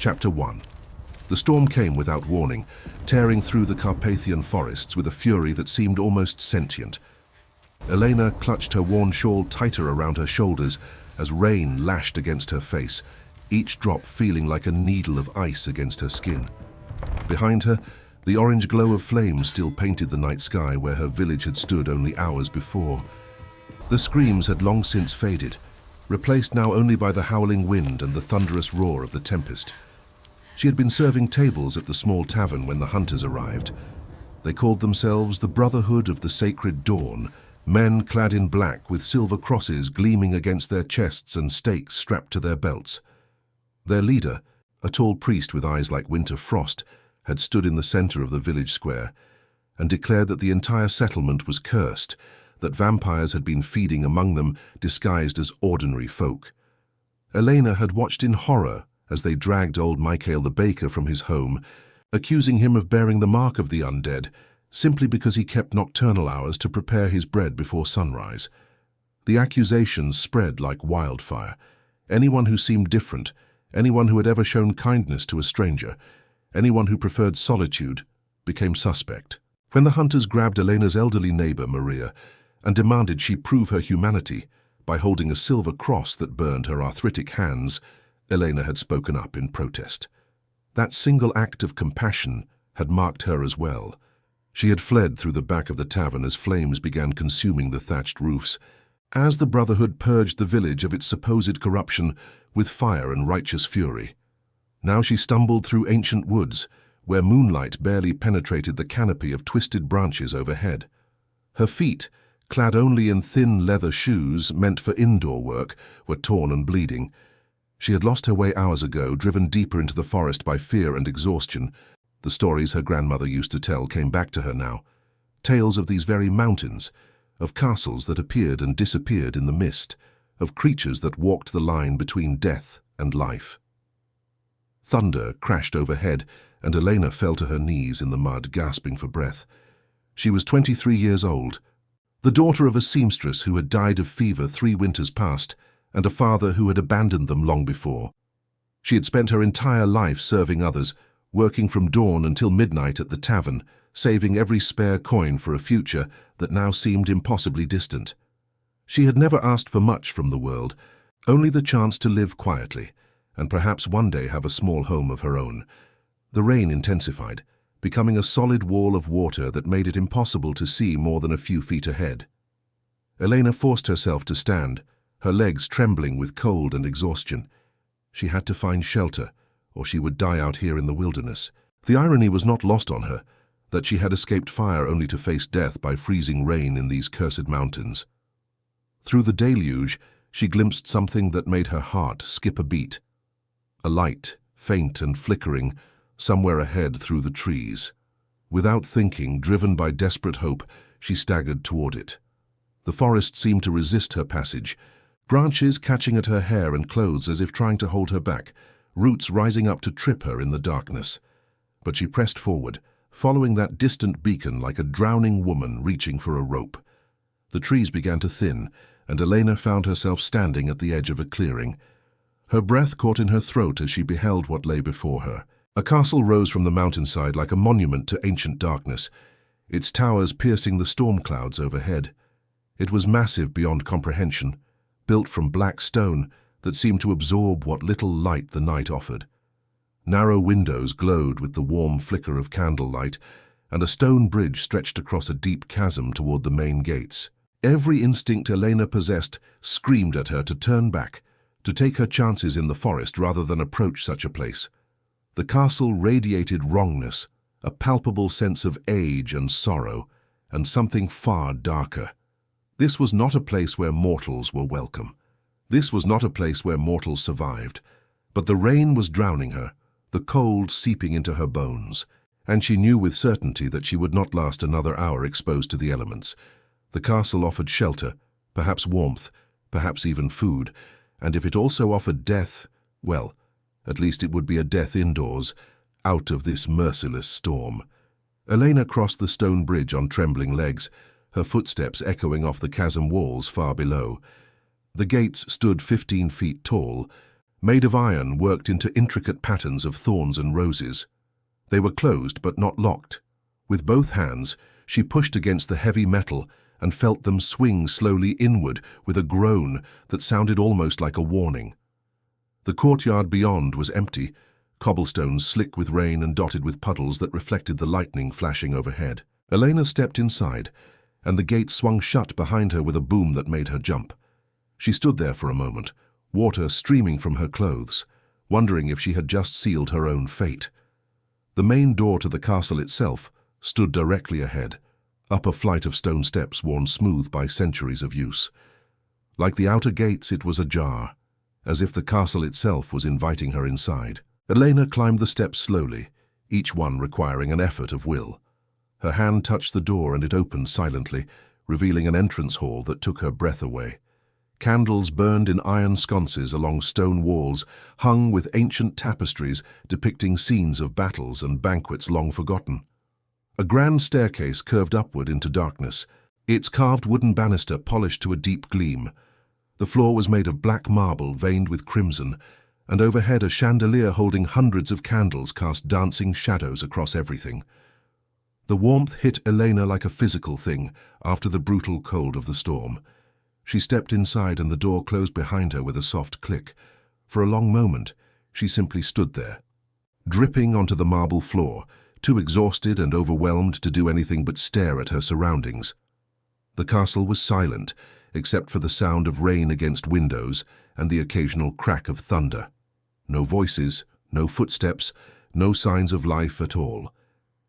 Chapter 1. The storm came without warning, tearing through the Carpathian forests with a fury that seemed almost sentient. Elena clutched her worn shawl tighter around her shoulders as rain lashed against her face, each drop feeling like a needle of ice against her skin. Behind her, the orange glow of flames still painted the night sky where her village had stood only hours before. The screams had long since faded, replaced now only by the howling wind and the thunderous roar of the tempest. She had been serving tables at the small tavern when the hunters arrived. They called themselves the Brotherhood of the Sacred Dawn, men clad in black with silver crosses gleaming against their chests and stakes strapped to their belts. Their leader, a tall priest with eyes like winter frost, had stood in the center of the village square and declared that the entire settlement was cursed, that vampires had been feeding among them disguised as ordinary folk. Elena had watched in horror as they dragged old Michael the baker from his home, accusing him of bearing the mark of the undead simply because he kept nocturnal hours to prepare his bread before sunrise. The accusations spread like wildfire. Anyone who seemed different, anyone who had ever shown kindness to a stranger, anyone who preferred solitude, became suspect. When the hunters grabbed Elena's elderly neighbor, Maria, and demanded she prove her humanity by holding a silver cross that burned her arthritic hands, Elena had spoken up in protest. That single act of compassion had marked her as well. She had fled through the back of the tavern as flames began consuming the thatched roofs, as the Brotherhood purged the village of its supposed corruption with fire and righteous fury. Now she stumbled through ancient woods, where moonlight barely penetrated the canopy of twisted branches overhead. Her feet, clad only in thin leather shoes meant for indoor work, were torn and bleeding. She had lost her way hours ago, driven deeper into the forest by fear and exhaustion. The stories her grandmother used to tell came back to her now. Tales of these very mountains, of castles that appeared and disappeared in the mist, of creatures that walked the line between death and life. Thunder crashed overhead, and Elena fell to her knees in the mud, gasping for breath. She was 23 years old, the daughter of a seamstress who had died of fever 3 winters past, and a father who had abandoned them long before. She had spent her entire life serving others, working from dawn until midnight at the tavern, saving every spare coin for a future that now seemed impossibly distant. She had never asked for much from the world, only the chance to live quietly, and perhaps one day have a small home of her own. The rain intensified, becoming a solid wall of water that made it impossible to see more than a few feet ahead. Elena forced herself to stand, her legs trembling with cold and exhaustion. She had to find shelter, or she would die out here in the wilderness. The irony was not lost on her, that she had escaped fire only to face death by freezing rain in these cursed mountains. Through the deluge, she glimpsed something that made her heart skip a beat. A light, faint and flickering, somewhere ahead through the trees. Without thinking, driven by desperate hope, she staggered toward it. The forest seemed to resist her passage, branches catching at her hair and clothes as if trying to hold her back, roots rising up to trip her in the darkness. But she pressed forward, following that distant beacon like a drowning woman reaching for a rope. The trees began to thin, and Elena found herself standing at the edge of a clearing. Her breath caught in her throat as she beheld what lay before her. A castle rose from the mountainside like a monument to ancient darkness, its towers piercing the storm clouds overhead. It was massive beyond comprehension, built from black stone that seemed to absorb what little light the night offered. Narrow windows glowed with the warm flicker of candlelight, and a stone bridge stretched across a deep chasm toward the main gates. Every instinct Elena possessed screamed at her to turn back, to take her chances in the forest rather than approach such a place. The castle radiated wrongness, a palpable sense of age and sorrow, and something far darker. This was not a place where mortals were welcome. This was not a place where mortals survived. But the rain was drowning her, the cold seeping into her bones, and she knew with certainty that she would not last another hour exposed to the elements. The castle offered shelter, perhaps warmth, perhaps even food, and if it also offered death, well, at least it would be a death indoors, out of this merciless storm. Elena crossed the stone bridge on trembling legs, her footsteps echoing off the chasm walls far below. The gates stood 15 feet tall, made of iron worked into intricate patterns of thorns and roses. They were closed but not locked. With both hands, she pushed against the heavy metal and felt them swing slowly inward with a groan that sounded almost like a warning. The courtyard beyond was empty, cobblestones slick with rain and dotted with puddles that reflected the lightning flashing overhead. Elena stepped inside, and the gate swung shut behind her with a boom that made her jump. She stood there for a moment, water streaming from her clothes, wondering if she had just sealed her own fate. The main door to the castle itself stood directly ahead, up a flight of stone steps worn smooth by centuries of use. Like the outer gates, it was ajar, as if the castle itself was inviting her inside. Elena climbed the steps slowly, each one requiring an effort of will. Her hand touched the door and it opened silently, revealing an entrance hall that took her breath away. Candles burned in iron sconces along stone walls, hung with ancient tapestries depicting scenes of battles and banquets long forgotten. A grand staircase curved upward into darkness, its carved wooden banister polished to a deep gleam. The floor was made of black marble veined with crimson, and overhead a chandelier holding hundreds of candles cast dancing shadows across everything. The warmth hit Elena like a physical thing after the brutal cold of the storm. She stepped inside and the door closed behind her with a soft click. For a long moment, she simply stood there, dripping onto the marble floor, too exhausted and overwhelmed to do anything but stare at her surroundings. The castle was silent, except for the sound of rain against windows and the occasional crack of thunder. No voices, no footsteps, no signs of life at all.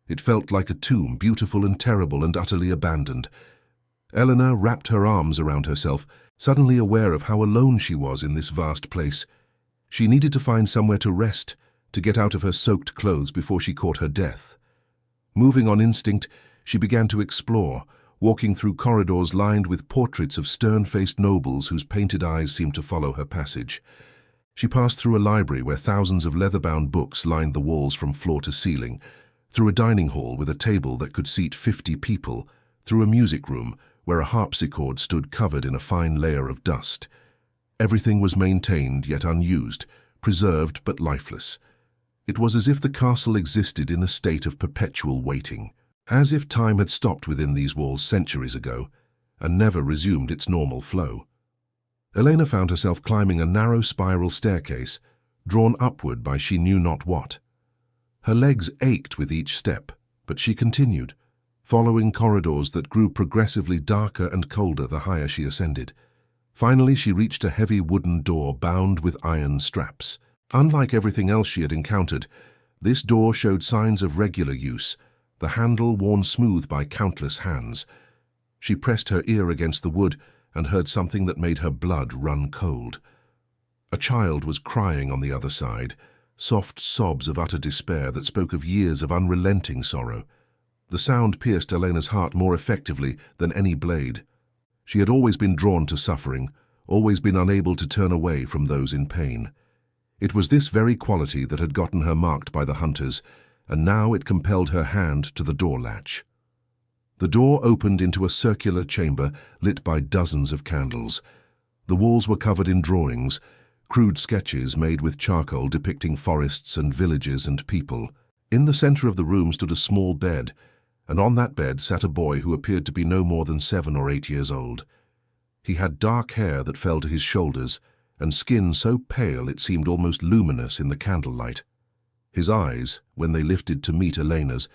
It felt like a tomb, beautiful and terrible and utterly abandoned. Eleanor wrapped her arms around herself, suddenly aware of how alone she was in this vast place. She needed to find somewhere to rest, to get out of her soaked clothes before she caught her death. Moving on instinct, she began to explore, walking through corridors lined with portraits of stern-faced nobles whose painted eyes seemed to follow her passage. She passed through a library where thousands of leather-bound books lined the walls from floor to ceiling, through a dining hall with a table that could seat 50 people, through a music room where a harpsichord stood covered in a fine layer of dust. Everything was maintained yet unused, preserved but lifeless. It was as if the castle existed in a state of perpetual waiting, as if time had stopped within these walls centuries ago and never resumed its normal flow. Elena found herself climbing a narrow spiral staircase, drawn upward by she knew not what. Her legs ached with each step, but she continued, following corridors that grew progressively darker and colder the higher she ascended. Finally, she reached a heavy wooden door bound with iron straps. Unlike everything else she had encountered, this door showed signs of regular use, the handle worn smooth by countless hands. She pressed her ear against the wood and heard something that made her blood run cold. A child was crying on the other side, soft sobs of utter despair that spoke of years of unrelenting sorrow. The sound pierced Elena's heart more effectively than any blade. She had always been drawn to suffering, always been unable to turn away from those in pain. It was this very quality that had gotten her marked by the hunters, and now it compelled her hand to the door latch. The door opened into a circular chamber lit by dozens of candles. The walls were covered in drawings, crude sketches made with charcoal depicting forests and villages and people. In the center of the room stood a small bed, and on that bed sat a boy who appeared to be no more than 7 or 8 years old. He had dark hair that fell to his shoulders, and skin so pale it seemed almost luminous in the candlelight. His eyes, when they lifted to meet Elena's,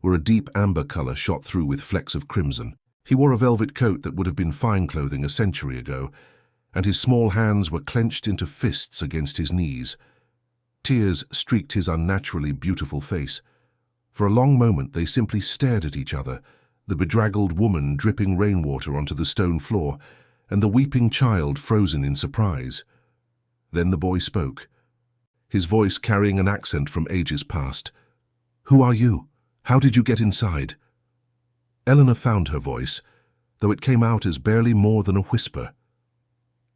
were a deep amber color shot through with flecks of crimson. He wore a velvet coat that would have been fine clothing a century ago, and his small hands were clenched into fists against his knees. Tears streaked his unnaturally beautiful face. For a long moment they simply stared at each other, the bedraggled woman dripping rainwater onto the stone floor, and the weeping child frozen in surprise. Then the boy spoke, his voice carrying an accent from ages past. "Who are you? How did you get inside?" Eleanor found her voice, though it came out as barely more than a whisper.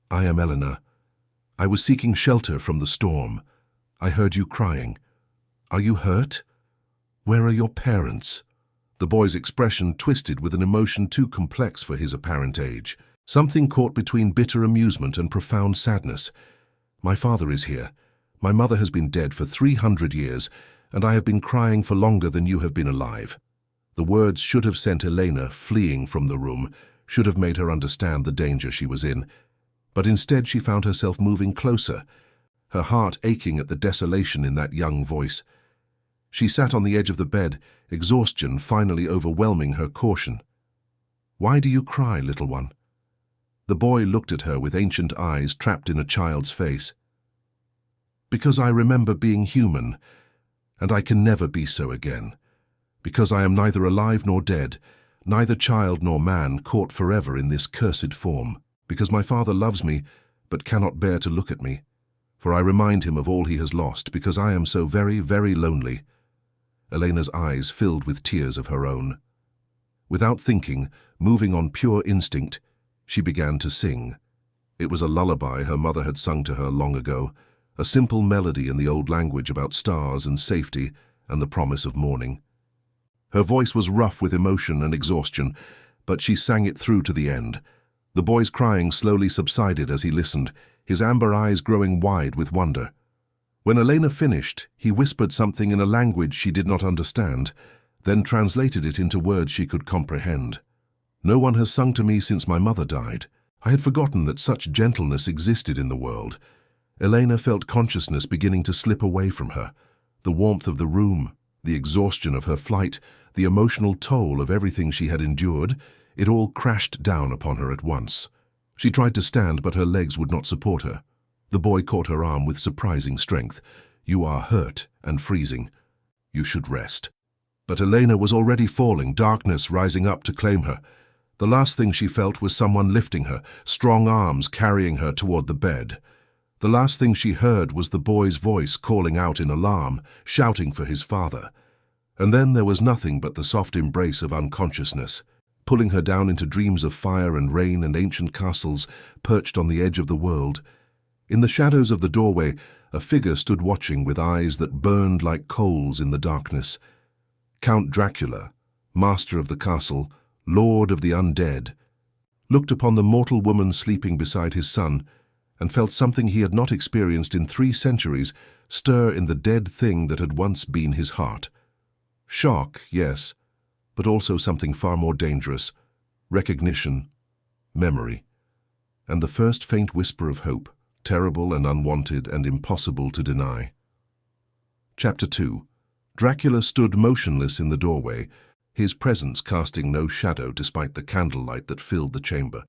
"I am Eleanor. I was seeking shelter from the storm. I heard you crying. Are you hurt? Where are your parents?" The boy's expression twisted with an emotion too complex for his apparent age. Something caught between bitter amusement and profound sadness. My father is here. My mother has been dead for 300 years, and I have been crying for longer than you have been alive." The words should have sent Elena fleeing from the room, should have made her understand the danger she was in. But instead she found herself moving closer, her heart aching at the desolation in that young voice. She sat on the edge of the bed, exhaustion finally overwhelming her caution. "Why do you cry, little one?" The boy looked at her with ancient eyes trapped in a child's face. "Because I remember being human, and I can never be so again. Because I am neither alive nor dead, neither child nor man caught forever in this cursed form. Because my father loves me, but cannot bear to look at me. For I remind him of all he has lost, because I am so very, very lonely." Elena's eyes filled with tears of her own. Without thinking, moving on pure instinct, she began to sing. It was a lullaby her mother had sung to her long ago, a simple melody in the old language about stars and safety and the promise of morning. Her voice was rough with emotion and exhaustion, but she sang it through to the end. The boy's crying slowly subsided as he listened, his amber eyes growing wide with wonder. When Elena finished, he whispered something in a language she did not understand, then translated it into words she could comprehend. "No one has sung to me since my mother died. I had forgotten that such gentleness existed in the world." Elena felt consciousness beginning to slip away from her. The warmth of the room, the exhaustion of her flight, the emotional toll of everything she had endured, it all crashed down upon her at once. She tried to stand, but her legs would not support her. The boy caught her arm with surprising strength. "You are hurt and freezing. You should rest." But Elena was already falling, darkness rising up to claim her. The last thing she felt was someone lifting her, strong arms carrying her toward the bed. The last thing she heard was the boy's voice calling out in alarm, shouting for his father. And then there was nothing but the soft embrace of unconsciousness, pulling her down into dreams of fire and rain and ancient castles perched on the edge of the world. In the shadows of the doorway, a figure stood watching with eyes that burned like coals in the darkness. Count Dracula, master of the castle, lord of the undead, looked upon the mortal woman sleeping beside his son and felt something he had not experienced in 3 centuries stir in the dead thing that had once been his heart. Shock, yes, but also something far more dangerous: recognition, memory, and the first faint whisper of hope, terrible and unwanted and impossible to deny. Chapter 2. Dracula stood motionless in the doorway, his presence casting no shadow despite the candlelight that filled the chamber.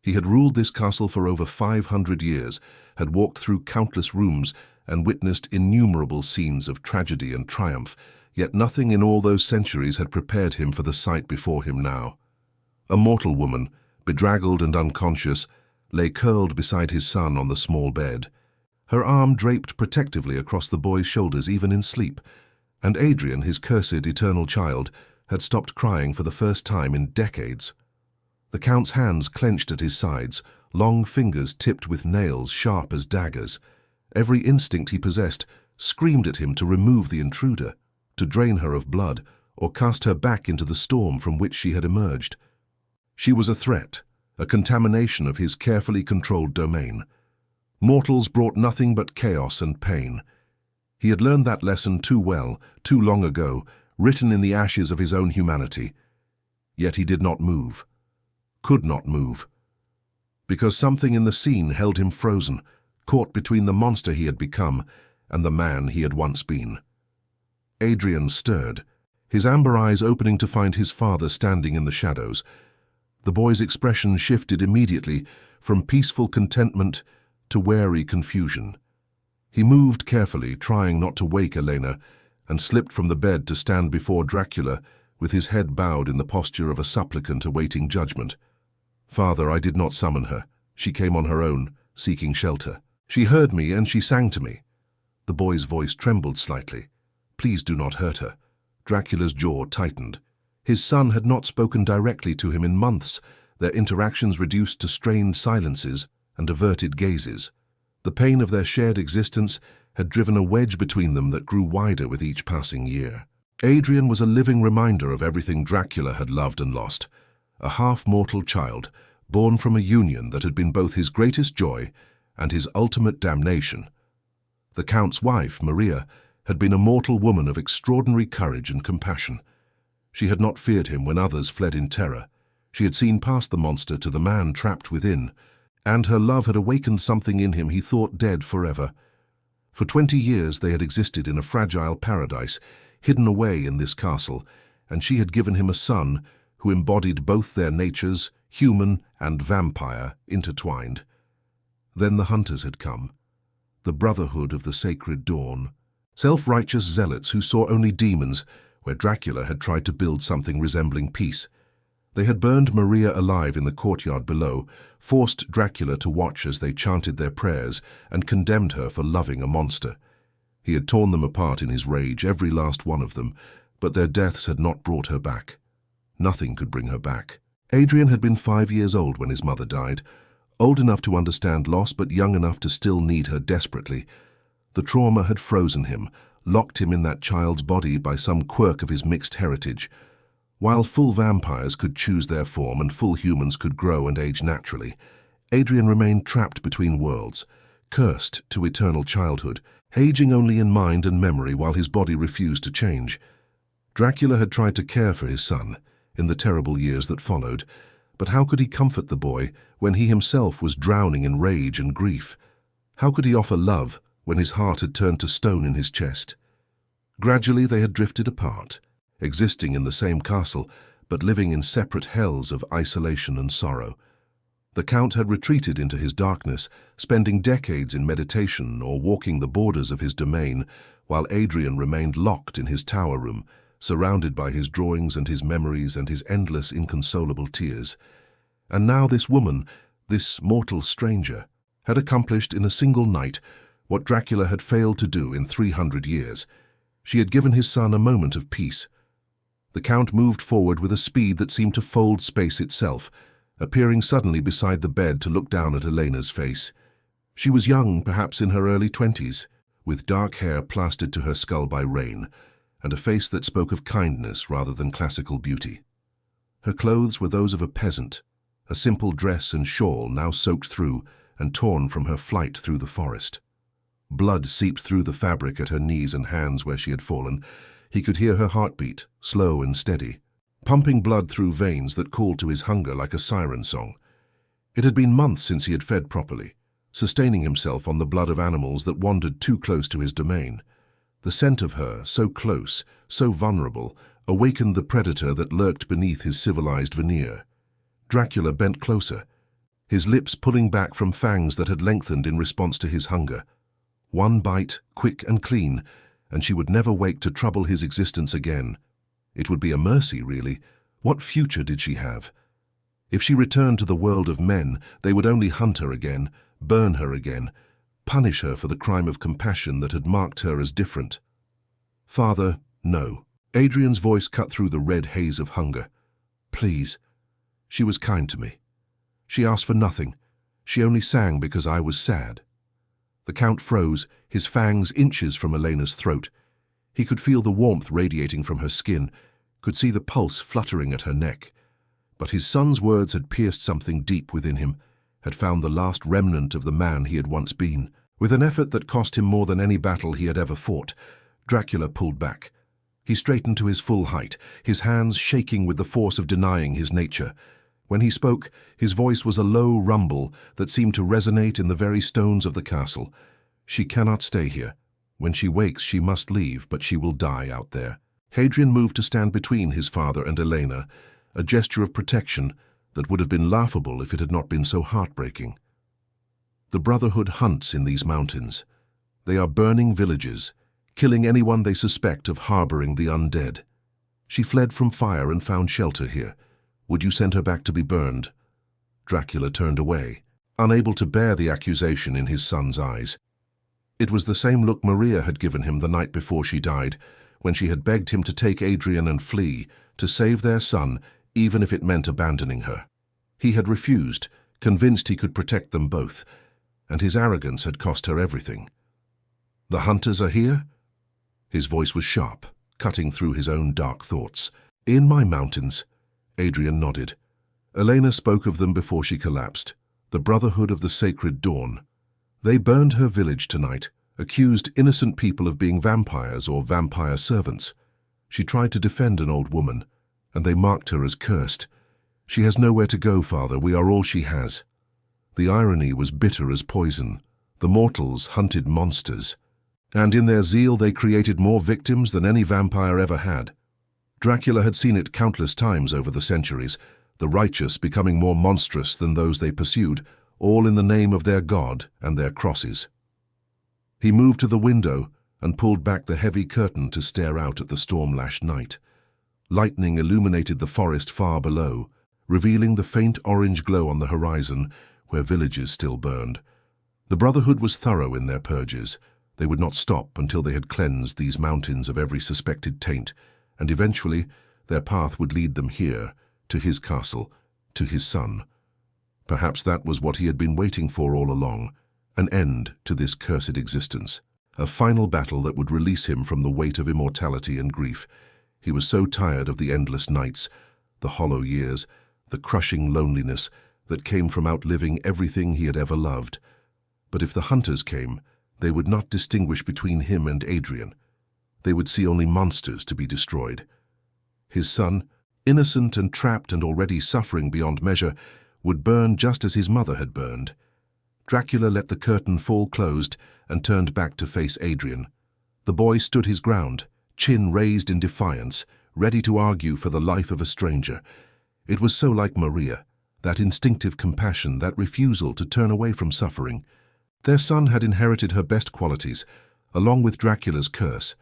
He had ruled this castle for over 500 years, had walked through countless rooms and witnessed innumerable scenes of tragedy and triumph, yet nothing in all those centuries had prepared him for the sight before him now. A mortal woman, bedraggled and unconscious, lay curled beside his son on the small bed, her arm draped protectively across the boy's shoulders even in sleep, and Adrian, his cursed eternal child, had stopped crying for the first time in decades. The Count's hands clenched at his sides, long fingers tipped with nails sharp as daggers. Every instinct he possessed screamed at him to remove the intruder, to drain her of blood, or cast her back into the storm from which she had emerged. She was a threat, a contamination of his carefully controlled domain. Mortals brought nothing but chaos and pain. He had learned that lesson too well, too long ago, written in the ashes of his own humanity. Yet he did not move, could not move, because something in the scene held him frozen, caught between the monster he had become and the man he had once been. Adrian stirred, his amber eyes opening to find his father standing in the shadows. The boy's expression shifted immediately from peaceful contentment to wary confusion. He moved carefully, trying not to wake Elena, and slipped from the bed to stand before Dracula with his head bowed in the posture of a supplicant awaiting judgment. "Father, I did not summon her. She came on her own, seeking shelter. She heard me and she sang to me." The boy's voice trembled slightly. "Please do not hurt her." Dracula's jaw tightened. His son had not spoken directly to him in months, their interactions reduced to strained silences and averted gazes. The pain of their shared existence had driven a wedge between them that grew wider with each passing year. Adrian was a living reminder of everything Dracula had loved and lost, a half-mortal child, born from a union that had been both his greatest joy and his ultimate damnation. The Count's wife, Maria, had been a mortal woman of extraordinary courage and compassion. She had not feared him when others fled in terror. She had seen past the monster to the man trapped within, and her love had awakened something in him he thought dead forever. For 20 years they had existed in a fragile paradise, hidden away in this castle, and she had given him a son who embodied both their natures, human and vampire, intertwined. Then the hunters had come, the Brotherhood of the Sacred Dawn, self-righteous zealots who saw only demons where Dracula had tried to build something resembling peace. They had burned Maria alive in the courtyard below, forced Dracula to watch as they chanted their prayers, and condemned her for loving a monster. He had torn them apart in his rage, every last one of them, but their deaths had not brought her back. Nothing could bring her back. Adrian had been 5 years old when his mother died, old enough to understand loss but young enough to still need her desperately. The trauma had frozen him, locked him in that child's body by some quirk of his mixed heritage. While full vampires could choose their form and full humans could grow and age naturally, Adrian remained trapped between worlds, cursed to eternal childhood, aging only in mind and memory while his body refused to change. Dracula had tried to care for his son in the terrible years that followed, but how could he comfort the boy when he himself was drowning in rage and grief? How could he offer love when his heart had turned to stone in his chest? Gradually they had drifted apart, existing in the same castle, but living in separate hells of isolation and sorrow. The Count had retreated into his darkness, spending decades in meditation or walking the borders of his domain, while Adrian remained locked in his tower room, surrounded by his drawings and his memories and his endless inconsolable tears. And now this woman, this mortal stranger, had accomplished in a single night what Dracula had failed to do in 300 years. She had given his son a moment of peace. The Count moved forward with a speed that seemed to fold space itself, appearing suddenly beside the bed to look down at Elena's face. She was young, perhaps in her early 20s, with dark hair plastered to her skull by rain, and a face that spoke of kindness rather than classical beauty. Her clothes were those of a peasant, a simple dress and shawl now soaked through and torn from her flight through the forest. Blood seeped through the fabric at her knees and hands where she had fallen. He could hear her heartbeat, slow and steady, pumping blood through veins that called to his hunger like a siren song. It had been months since he had fed properly, sustaining himself on the blood of animals that wandered too close to his domain. The scent of her, so close, so vulnerable, awakened the predator that lurked beneath his civilized veneer. Dracula bent closer, his lips pulling back from fangs that had lengthened in response to his hunger. One bite, quick and clean, and she would never wake to trouble his existence again. It would be a mercy, really. What future did she have? If she returned to the world of men, they would only hunt her again, burn her again, punish her for the crime of compassion that had marked her as different. Father, no. Adrian's voice cut through the red haze of hunger. Please. She was kind to me. She asked for nothing. She only sang because I was sad. The Count froze, his fangs inches from Elena's throat. He could feel the warmth radiating from her skin, could see the pulse fluttering at her neck. But his son's words had pierced something deep within him, had found the last remnant of the man he had once been. With an effort that cost him more than any battle he had ever fought, Dracula pulled back. He straightened to his full height, his hands shaking with the force of denying his nature. When he spoke, his voice was a low rumble that seemed to resonate in the very stones of the castle. She cannot stay here. When she wakes, she must leave, but she will die out there. Hadrian moved to stand between his father and Elena, a gesture of protection that would have been laughable if it had not been so heartbreaking. The Brotherhood hunts in these mountains. They are burning villages, killing anyone they suspect of harboring the undead. She fled from fire and found shelter here. Would you send her back to be burned? Dracula turned away, unable to bear the accusation in his son's eyes. It was the same look Maria had given him the night before she died, when she had begged him to take Adrian and flee, to save their son, even if it meant abandoning her. He had refused, convinced he could protect them both, and his arrogance had cost her everything. The hunters are here? His voice was sharp, cutting through his own dark thoughts. In my mountains. Adrian nodded. Elena spoke of them before she collapsed. The Brotherhood of the Sacred Dawn. They burned her village tonight, accused innocent people of being vampires or vampire servants. She tried to defend an old woman, and they marked her as cursed. She has nowhere to go, Father. We are all she has. The irony was bitter as poison. The mortals hunted monsters, and in their zeal they created more victims than any vampire ever had. Dracula had seen it countless times over the centuries, the righteous becoming more monstrous than those they pursued, all in the name of their god and their crosses. He moved to the window and pulled back the heavy curtain to stare out at the storm-lashed night. Lightning illuminated the forest far below, revealing the faint orange glow on the horizon where villages still burned. The Brotherhood was thorough in their purges. They would not stop until they had cleansed these mountains of every suspected taint, and eventually their path would lead them here, to his castle, to his son. Perhaps that was what he had been waiting for all along, an end to this cursed existence, a final battle that would release him from the weight of immortality and grief. He was so tired of the endless nights, the hollow years, the crushing loneliness that came from outliving everything he had ever loved. But if the hunters came, they would not distinguish between him and Adrian. They would see only monsters to be destroyed. His son, innocent and trapped and already suffering beyond measure, would burn just as his mother had burned. Dracula let the curtain fall closed and turned back to face Adrian. The boy stood his ground, chin raised in defiance, ready to argue for the life of a stranger. It was so like Maria, that instinctive compassion, that refusal to turn away from suffering. Their son had inherited her best qualities, along with Dracula's curse.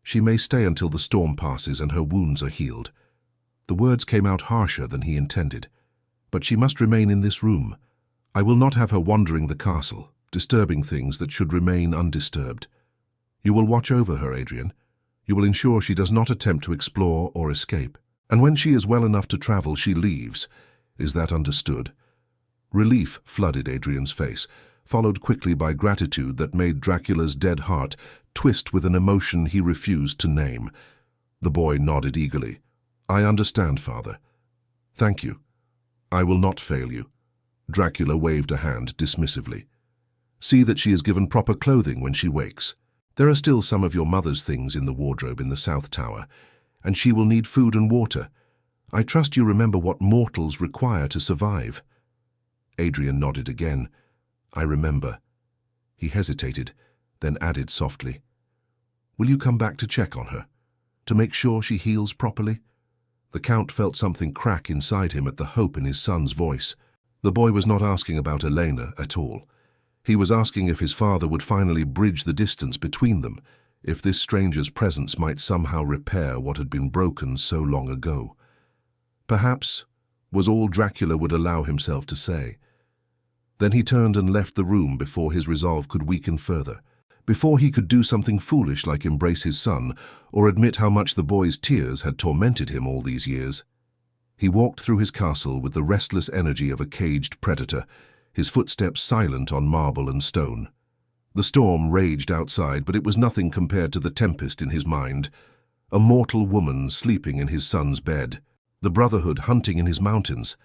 She may stay until the storm passes and her wounds are healed. The words came out harsher than he intended. But she must remain in this room. I will not have her wandering the castle, disturbing things that should remain undisturbed. You will watch over her, Adrian. You will ensure she does not attempt to explore or escape. And when she is well enough to travel, she leaves. Is that understood? Relief flooded Adrian's face, followed quickly by gratitude that made Dracula's dead heart twist with an emotion he refused to name. The boy nodded eagerly. I understand, Father. Thank you. I will not fail you. Dracula waved a hand dismissively. See that she is given proper clothing when she wakes. There are still some of your mother's things in the wardrobe in the South Tower, and she will need food and water. I trust you remember what mortals require to survive. Adrian nodded again. I remember. He hesitated, then added softly. Will you come back to check on her, to make sure she heals properly? The Count felt something crack inside him at the hope in his son's voice. The boy was not asking about Elena at all. He was asking if his father would finally bridge the distance between them, if this stranger's presence might somehow repair what had been broken so long ago. Perhaps, was all Dracula would allow himself to say. Then he turned and left the room before his resolve could weaken further, before he could do something foolish like embrace his son or admit how much the boy's tears had tormented him all these years. He walked through his castle with the restless energy of a caged predator, his footsteps silent on marble and stone. The storm raged outside, but it was nothing compared to the tempest in his mind. A mortal woman sleeping in his son's bed, the Brotherhood hunting in his mountains,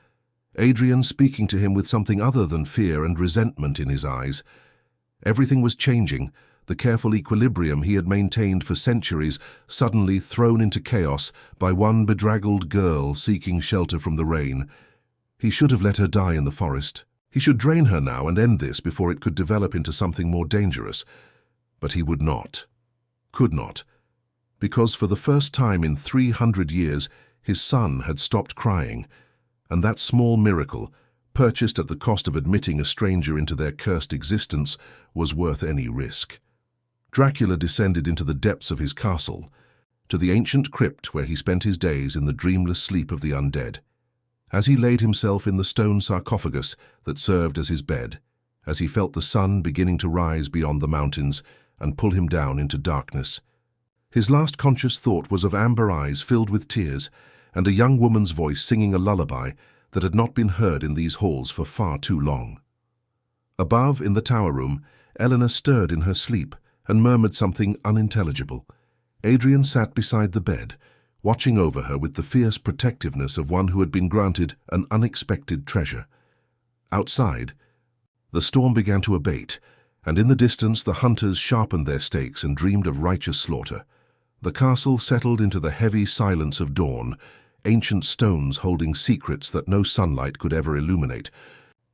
Adrian speaking to him with something other than fear and resentment in his eyes. Everything was changing, the careful equilibrium he had maintained for centuries suddenly thrown into chaos by one bedraggled girl seeking shelter from the rain. He should have let her die in the forest. He should drain her now and end this before it could develop into something more dangerous. But he would not. Could not. Because for the first time in 300 years, his son had stopped crying, and that small miracle, purchased at the cost of admitting a stranger into their cursed existence, was worth any risk. Dracula descended into the depths of his castle, to the ancient crypt where he spent his days in the dreamless sleep of the undead. As he laid himself in the stone sarcophagus that served as his bed, as he felt the sun beginning to rise beyond the mountains and pull him down into darkness, his last conscious thought was of amber eyes filled with tears and a young woman's voice singing a lullaby that had not been heard in these halls for far too long. Above, in the tower room, Eleanor stirred in her sleep and murmured something unintelligible. Adrian sat beside the bed, watching over her with the fierce protectiveness of one who had been granted an unexpected treasure. Outside, the storm began to abate, and in the distance the hunters sharpened their stakes and dreamed of righteous slaughter. The castle settled into the heavy silence of dawn, ancient stones holding secrets that no sunlight could ever illuminate,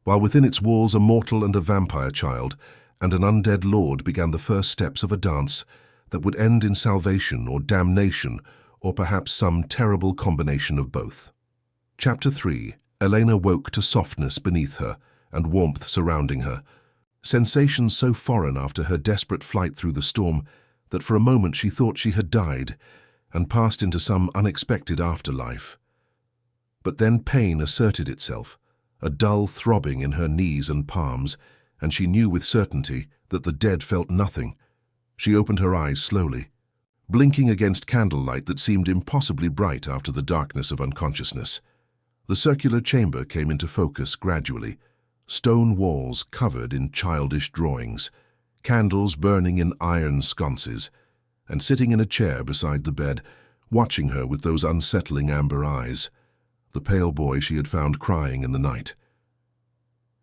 while within its walls a mortal and a vampire child and an undead lord began the first steps of a dance that would end in salvation or damnation, or perhaps some terrible combination of both. Chapter 3. Elena woke to softness beneath her and warmth surrounding her, sensations so foreign after her desperate flight through the storm that for a moment she thought she had died and passed into some unexpected afterlife. But then pain asserted itself, a dull throbbing in her knees and palms, and she knew with certainty that the dead felt nothing. She opened her eyes slowly, blinking against candlelight that seemed impossibly bright after the darkness of unconsciousness. The circular chamber came into focus gradually, stone walls covered in childish drawings, candles burning in iron sconces, and sitting in a chair beside the bed, watching her with those unsettling amber eyes, the pale boy she had found crying in the night.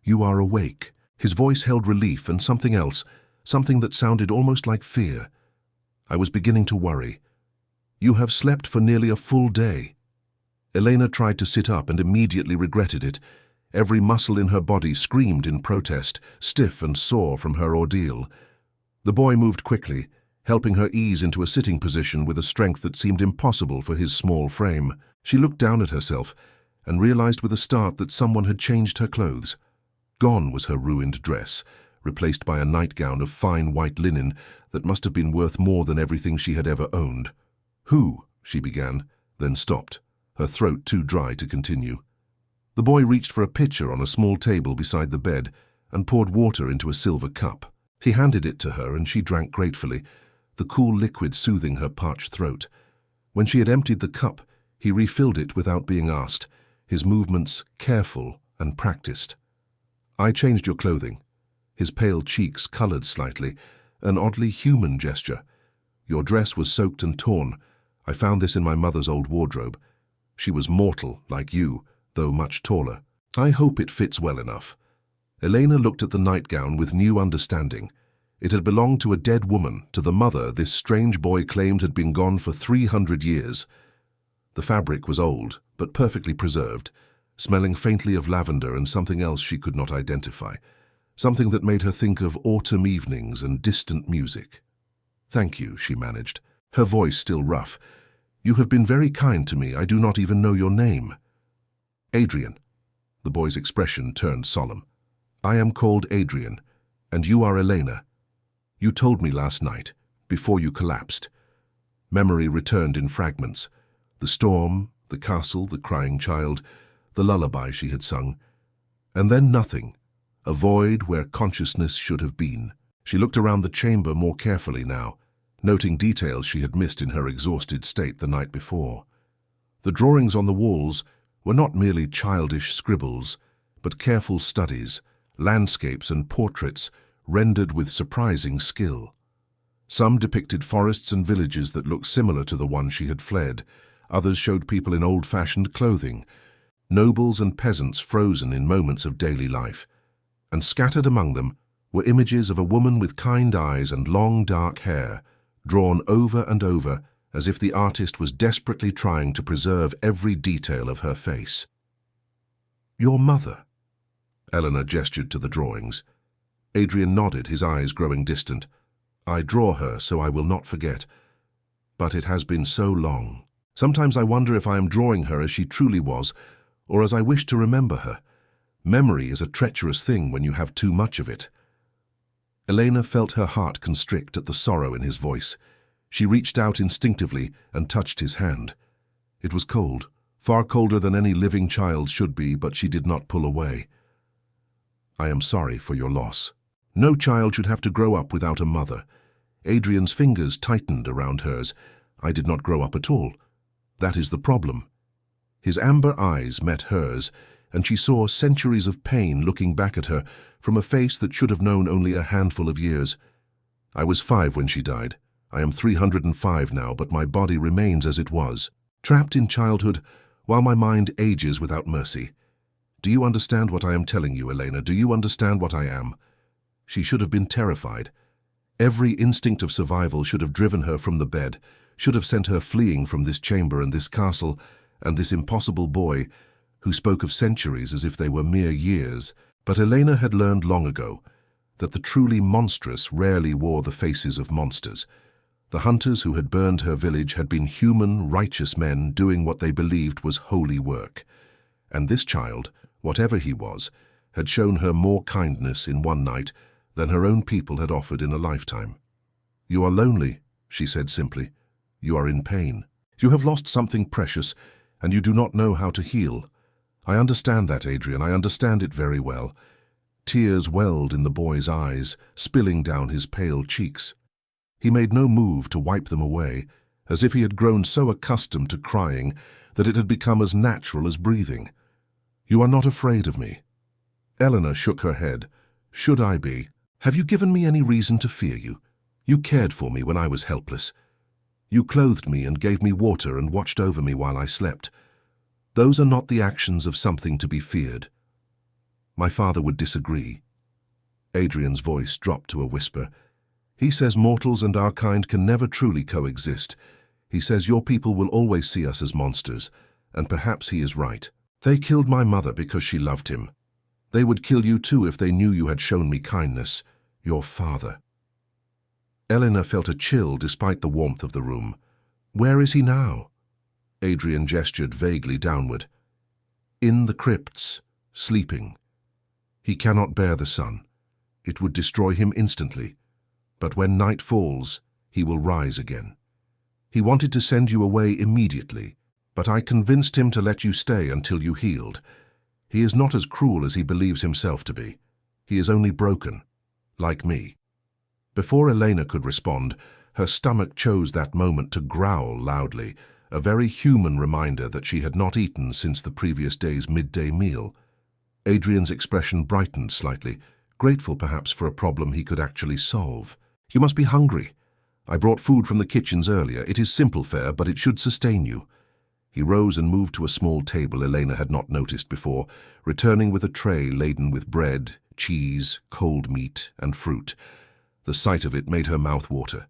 "You are awake." His voice held relief and something else, something that sounded almost like fear. I was beginning to worry. "You have slept for nearly a full day." Elena tried to sit up and immediately regretted it. Every muscle in her body screamed in protest, stiff and sore from her ordeal. The boy moved quickly, helping her ease into a sitting position with a strength that seemed impossible for his small frame. She looked down at herself and realized with a start that someone had changed her clothes. Gone was her ruined dress, replaced by a nightgown of fine white linen that must have been worth more than everything she had ever owned. "Who?" she began, then stopped, her throat too dry to continue. The boy reached for a pitcher on a small table beside the bed and poured water into a silver cup. He handed it to her and she drank gratefully, the cool liquid soothing her parched throat. When she had emptied the cup, he refilled it without being asked, his movements careful and practiced. "I changed your clothing." His pale cheeks colored slightly, an oddly human gesture. "Your dress was soaked and torn. I found this in my mother's old wardrobe. She was mortal, like you, though much taller. I hope it fits well enough." Elena looked at the nightgown with new understanding. It had belonged to a dead woman, to the mother this strange boy claimed had been gone for 300 years. The fabric was old, but perfectly preserved, smelling faintly of lavender and something else she could not identify, something that made her think of autumn evenings and distant music. "Thank you," she managed, her voice still rough. "You have been very kind to me. I do not even know your name." "Adrian." The boy's expression turned solemn. "I am called Adrian, and you are Elena. You told me last night, before you collapsed." Memory returned in fragments. The storm, the castle, the crying child, the lullaby she had sung. And then nothing, a void where consciousness should have been. She looked around the chamber more carefully now, noting details she had missed in her exhausted state the night before. The drawings on the walls were not merely childish scribbles, but careful studies, landscapes and portraits rendered with surprising skill. Some depicted forests and villages that looked similar to the one she had fled. Others showed people in old-fashioned clothing, nobles and peasants frozen in moments of daily life. And scattered among them were images of a woman with kind eyes and long dark hair, drawn over and over as if the artist was desperately trying to preserve every detail of her face. "Your mother?" Eleanor gestured to the drawings. Adrian nodded, his eyes growing distant. "I draw her so I will not forget. But it has been so long. Sometimes I wonder if I am drawing her as she truly was, or as I wish to remember her. Memory is a treacherous thing when you have too much of it." Elena felt her heart constrict at the sorrow in his voice. She reached out instinctively and touched his hand. It was cold, far colder than any living child should be, but she did not pull away. "I am sorry for your loss. No child should have to grow up without a mother." Adrian's fingers tightened around hers. "I did not grow up at all. That is the problem." His amber eyes met hers, and she saw centuries of pain looking back at her from a face that should have known only a handful of years. "I was 5 when she died. I am 305 now, but my body remains as it was, trapped in childhood, while my mind ages without mercy. Do you understand what I am telling you, Elena? Do you understand what I am?" She should have been terrified. Every instinct of survival should have driven her from the bed, should have sent her fleeing from this chamber and this castle, and this impossible boy, who spoke of centuries as if they were mere years. But Elena had learned long ago that the truly monstrous rarely wore the faces of monsters. The hunters who had burned her village had been human, righteous men doing what they believed was holy work. And this child, whatever he was, had shown her more kindness in one night than her own people had offered in a lifetime. "You are lonely," she said simply. "You are in pain. You have lost something precious, and you do not know how to heal. I understand that, Adrian, I understand it very well." Tears welled in the boy's eyes, spilling down his pale cheeks. He made no move to wipe them away, as if he had grown so accustomed to crying that it had become as natural as breathing. "You are not afraid of me?" Eleanor shook her head. "Should I be? Have you given me any reason to fear you? You cared for me when I was helpless. You clothed me and gave me water and watched over me while I slept. Those are not the actions of something to be feared." "My father would disagree." Adrian's voice dropped to a whisper. "He says mortals and our kind can never truly coexist. He says your people will always see us as monsters, and perhaps he is right. They killed my mother because she loved him. They would kill you too if they knew you had shown me kindness, your father." Eleanor felt a chill despite the warmth of the room. "Where is he now?" Adrian gestured vaguely downward. "In the crypts, sleeping. He cannot bear the sun. It would destroy him instantly. But when night falls, he will rise again. He wanted to send you away immediately, but I convinced him to let you stay until you healed. He is not as cruel as he believes himself to be. He is only broken, like me." Before Elena could respond, her stomach chose that moment to growl loudly, a very human reminder that she had not eaten since the previous day's midday meal. Adrian's expression brightened slightly, grateful perhaps for a problem he could actually solve. "You must be hungry. I brought food from the kitchens earlier. It is simple fare, but it should sustain you." He rose and moved to a small table Elena had not noticed before, returning with a tray laden with bread, cheese, cold meat, and fruit. The sight of it made her mouth water.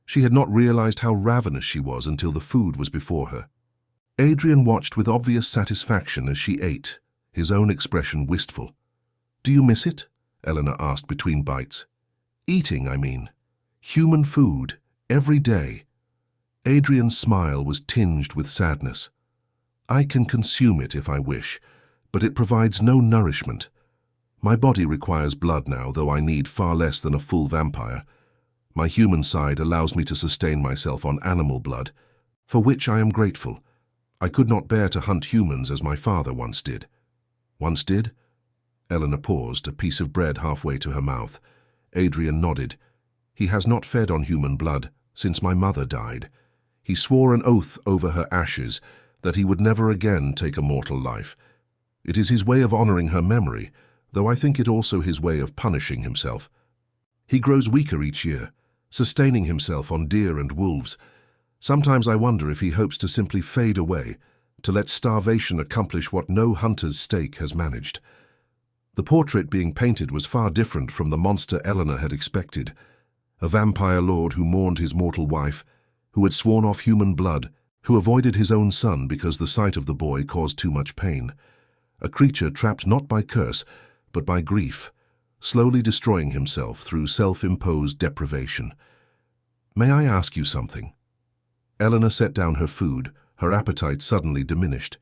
She had not realized how ravenous she was until the food was before her. Adrian watched with obvious satisfaction as she ate, his own expression wistful. "Do you miss it?" Eleanor asked between bites. "Eating, I mean. Human food, every day." Adrian's smile was tinged with sadness. "I can consume it if I wish, but it provides no nourishment. My body requires blood now, though I need far less than a full vampire. My human side allows me to sustain myself on animal blood, for which I am grateful. I could not bear to hunt humans as my father once did." "Once did?" Eleanor paused, a piece of bread halfway to her mouth. Adrian nodded. "He has not fed on human blood since my mother died. He swore an oath over her ashes that he would never again take a mortal life. It is his way of honoring her memory, though I think it also his way of punishing himself. He grows weaker each year, sustaining himself on deer and wolves. Sometimes I wonder if he hopes to simply fade away, to let starvation accomplish what no hunter's stake has managed." The portrait being painted was far different from the monster Eleanor had expected. A vampire lord who mourned his mortal wife, who had sworn off human blood, who avoided his own son because the sight of the boy caused too much pain. A creature trapped not by curse, but by grief, slowly destroying himself through self-imposed deprivation. "May I ask you something?" Eleanor set down her food, her appetite suddenly diminished.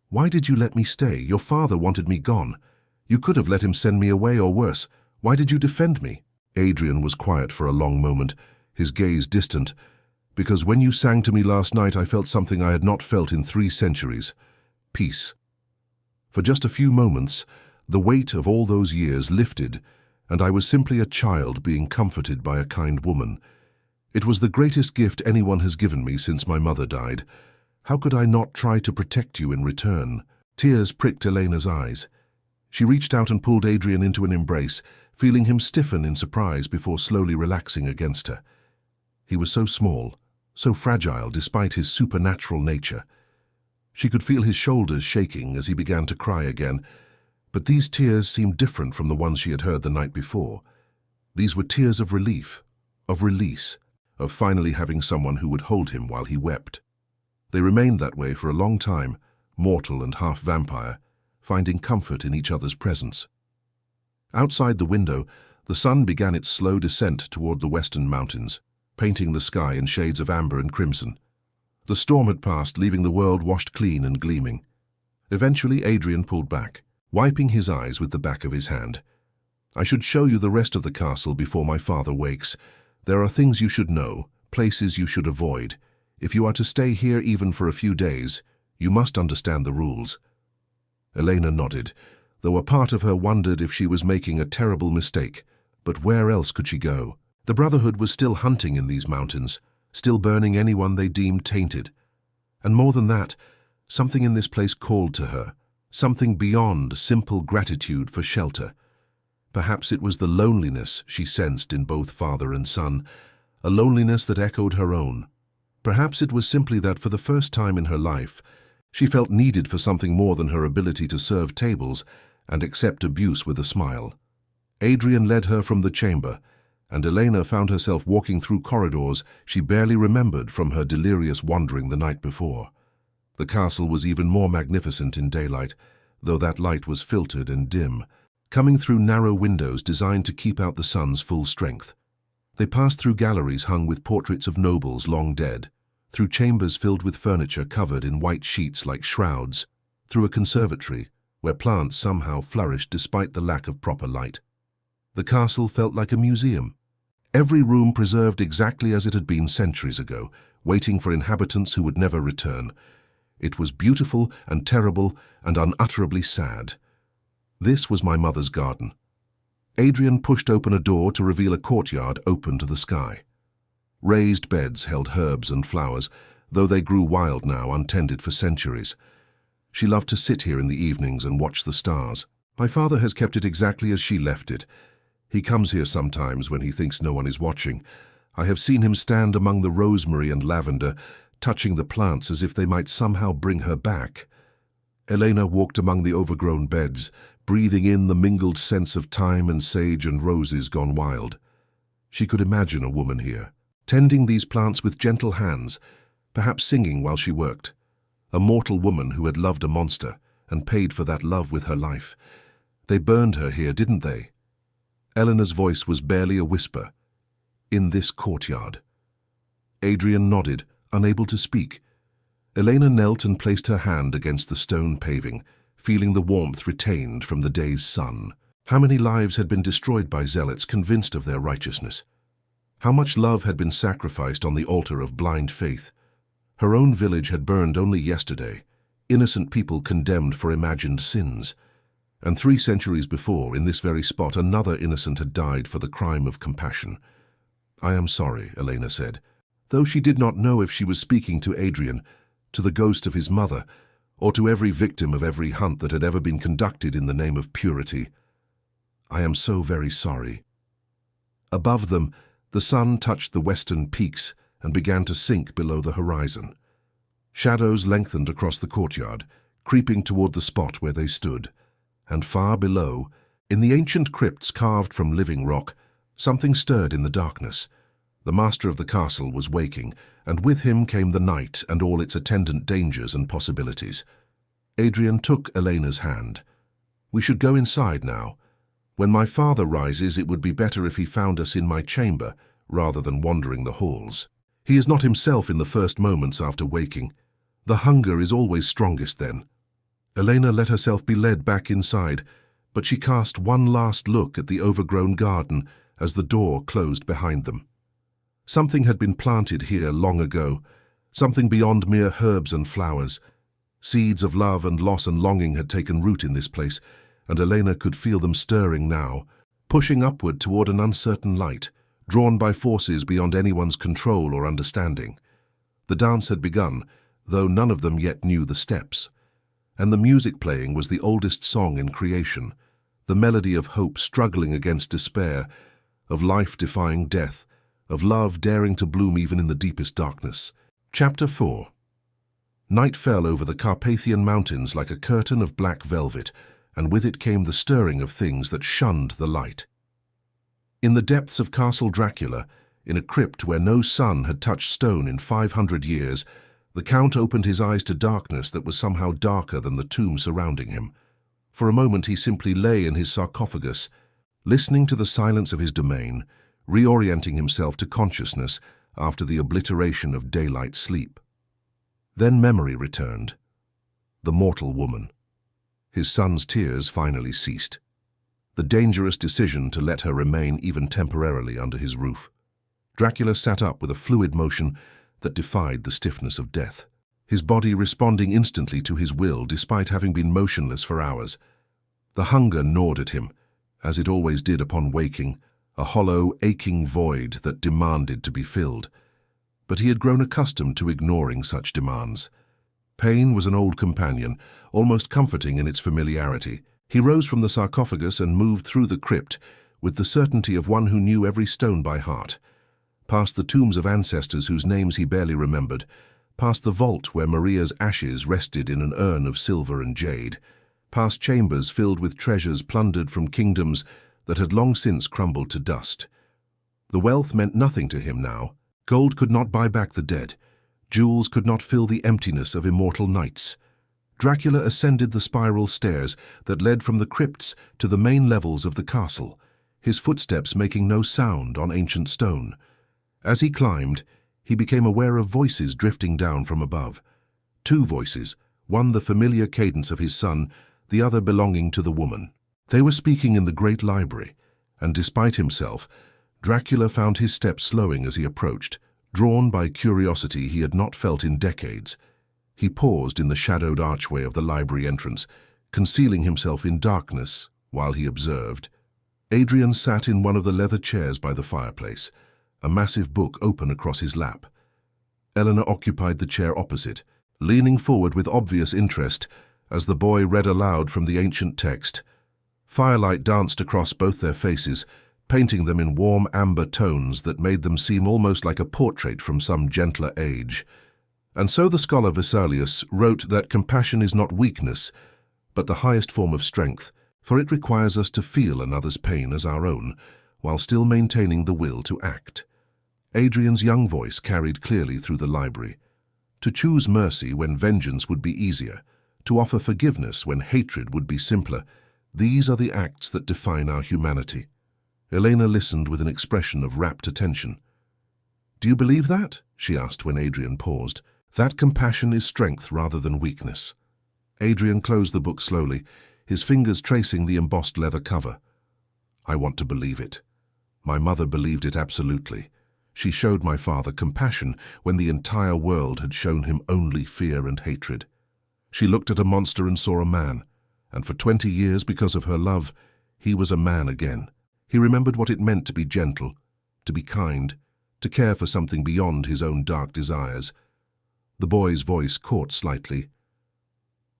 "Why did you let me stay? Your father wanted me gone. You could have let him send me away or worse. Why did you defend me?" Adrian was quiet for a long moment, his gaze distant. "Because when you sang to me last night, I felt something I had not felt in 3 centuries. Peace." For just a few moments, the weight of all those years lifted, and I was simply a child being comforted by a kind woman. It was the greatest gift anyone has given me since my mother died. How could I not try to protect you in return? Tears pricked Elena's eyes. She reached out and pulled Adrian into an embrace, feeling him stiffen in surprise before slowly relaxing against her. He was so small, so fragile despite his supernatural nature. She could feel his shoulders shaking as he began to cry again, but these tears seemed different from the ones she had heard the night before. These were tears of relief, of release, of finally having someone who would hold him while he wept. They remained that way for a long time, mortal and half vampire, finding comfort in each other's presence. Outside the window, the sun began its slow descent toward the western mountains, painting the sky in shades of amber and crimson. The storm had passed, leaving the world washed clean and gleaming. Eventually, Adrian pulled back, wiping his eyes with the back of his hand. "I should show you the rest of the castle before my father wakes. There are things you should know, places you should avoid. If you are to stay here even for a few days, you must understand the rules." Elena nodded, though a part of her wondered if she was making a terrible mistake. But where else could she go? The Brotherhood was still hunting in these mountains, still burning anyone they deemed tainted. And more than that, something in this place called to her, something beyond simple gratitude for shelter. Perhaps it was the loneliness she sensed in both father and son, a loneliness that echoed her own. Perhaps it was simply that for the first time in her life, she felt needed for something more than her ability to serve tables and accept abuse with a smile. Adrian led her from the chamber, and Elena found herself walking through corridors she barely remembered from her delirious wandering the night before. The castle was even more magnificent in daylight, though that light was filtered and dim, coming through narrow windows designed to keep out the sun's full strength. They passed through galleries hung with portraits of nobles long dead, through chambers filled with furniture covered in white sheets like shrouds, through a conservatory where plants somehow flourished despite the lack of proper light. The castle felt like a museum. Every room preserved exactly as it had been centuries ago, waiting for inhabitants who would never return. It was beautiful and terrible and unutterably sad. This was my mother's garden. Adrian pushed open a door to reveal a courtyard open to the sky. Raised beds held herbs and flowers, though they grew wild now, untended for centuries. She loved to sit here in the evenings and watch the stars. My father has kept it exactly as she left it. He comes here sometimes when he thinks no one is watching. I have seen him stand among the rosemary and lavender, touching the plants as if they might somehow bring her back. Elena walked among the overgrown beds, breathing in the mingled scents of thyme and sage and roses gone wild. She could imagine a woman here, tending these plants with gentle hands, perhaps singing while she worked. A mortal woman who had loved a monster and paid for that love with her life. They burned her here, didn't they? Eleanor's voice was barely a whisper. In this courtyard. Adrian nodded, unable to speak. Elena knelt and placed her hand against the stone paving, feeling the warmth retained from the day's sun. How many lives had been destroyed by zealots convinced of their righteousness? How much love had been sacrificed on the altar of blind faith? Her own village had burned only yesterday, innocent people condemned for imagined sins. And 3 centuries before, in this very spot, another innocent had died for the crime of compassion. "I am sorry," Elena said, though she did not know if she was speaking to Adrian, to the ghost of his mother, or to every victim of every hunt that had ever been conducted in the name of purity. "I am so very sorry." Above them, the sun touched the western peaks and began to sink below the horizon. Shadows lengthened across the courtyard, creeping toward the spot where they stood. And far below, in the ancient crypts carved from living rock, something stirred in the darkness. The master of the castle was waking, and with him came the night and all its attendant dangers and possibilities. Adrian took Elena's hand. "We should go inside now. When my father rises, it would be better if he found us in my chamber, rather than wandering the halls. He is not himself in the first moments after waking. The hunger is always strongest then." Elena let herself be led back inside, but she cast one last look at the overgrown garden as the door closed behind them. Something had been planted here long ago, something beyond mere herbs and flowers. Seeds of love and loss and longing had taken root in this place, and Elena could feel them stirring now, pushing upward toward an uncertain light, drawn by forces beyond anyone's control or understanding. The dance had begun, though none of them yet knew the steps. And the music playing was the oldest song in creation, the melody of hope struggling against despair, of life defying death, of love daring to bloom even in the deepest darkness. Chapter 4. Night fell over the Carpathian Mountains like a curtain of black velvet, and with it came the stirring of things that shunned the light. In the depths of Castle Dracula, in a crypt where no sun had touched stone in 500 years, the Count opened his eyes to darkness that was somehow darker than the tomb surrounding him. For a moment he simply lay in his sarcophagus, listening to the silence of his domain, reorienting himself to consciousness after the obliteration of daylight sleep. Then memory returned. The mortal woman. His son's tears finally ceased. The dangerous decision to let her remain even temporarily under his roof. Dracula sat up with a fluid motion that defied the stiffness of death, his body responding instantly to his will despite having been motionless for hours. The hunger gnawed at him, as it always did upon waking, a hollow, aching void that demanded to be filled. But he had grown accustomed to ignoring such demands. Pain was an old companion, almost comforting in its familiarity. He rose from the sarcophagus and moved through the crypt with the certainty of one who knew every stone by heart. Past the tombs of ancestors whose names he barely remembered, past the vault where Maria's ashes rested in an urn of silver and jade, past chambers filled with treasures plundered from kingdoms that had long since crumbled to dust. The wealth meant nothing to him now. Gold could not buy back the dead. Jewels could not fill the emptiness of immortal nights. Dracula ascended the spiral stairs that led from the crypts to the main levels of the castle, his footsteps making no sound on ancient stone. As he climbed, he became aware of voices drifting down from above. Two voices, one the familiar cadence of his son, the other belonging to the woman. They were speaking in the great library, and despite himself, Dracula found his steps slowing as he approached, drawn by curiosity he had not felt in decades. He paused in the shadowed archway of the library entrance, concealing himself in darkness while he observed. Adrian sat in one of the leather chairs by the fireplace, a massive book open across his lap. Eleanor occupied the chair opposite, leaning forward with obvious interest as the boy read aloud from the ancient text. Firelight danced across both their faces, painting them in warm amber tones that made them seem almost like a portrait from some gentler age. And so the scholar Vesalius wrote that compassion is not weakness, but the highest form of strength, for it requires us to feel another's pain as our own, while still maintaining the will to act. Adrian's young voice carried clearly through the library. To choose mercy when vengeance would be easier, to offer forgiveness when hatred would be simpler, these are the acts that define our humanity. Elena listened with an expression of rapt attention. "Do you believe that?" she asked when Adrian paused. "That compassion is strength rather than weakness." Adrian closed the book slowly, his fingers tracing the embossed leather cover. "I want to believe it. My mother believed it absolutely. She showed my father compassion when the entire world had shown him only fear and hatred. She looked at a monster and saw a man, and for 20 years, because of her love, he was a man again. He remembered what it meant to be gentle, to be kind, to care for something beyond his own dark desires." The boy's voice caught slightly.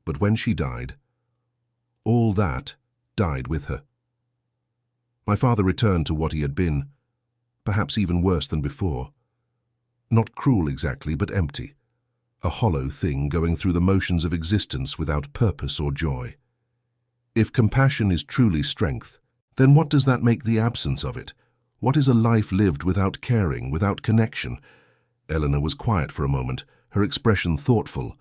"But when she died, all that died with her. My father returned to what he had been, perhaps even worse than before. Not cruel exactly, but empty. A hollow thing going through the motions of existence without purpose or joy. If compassion is truly strength, then what does that make the absence of it? What is a life lived without caring, without connection?" Eleanor was quiet for a moment, her expression thoughtful.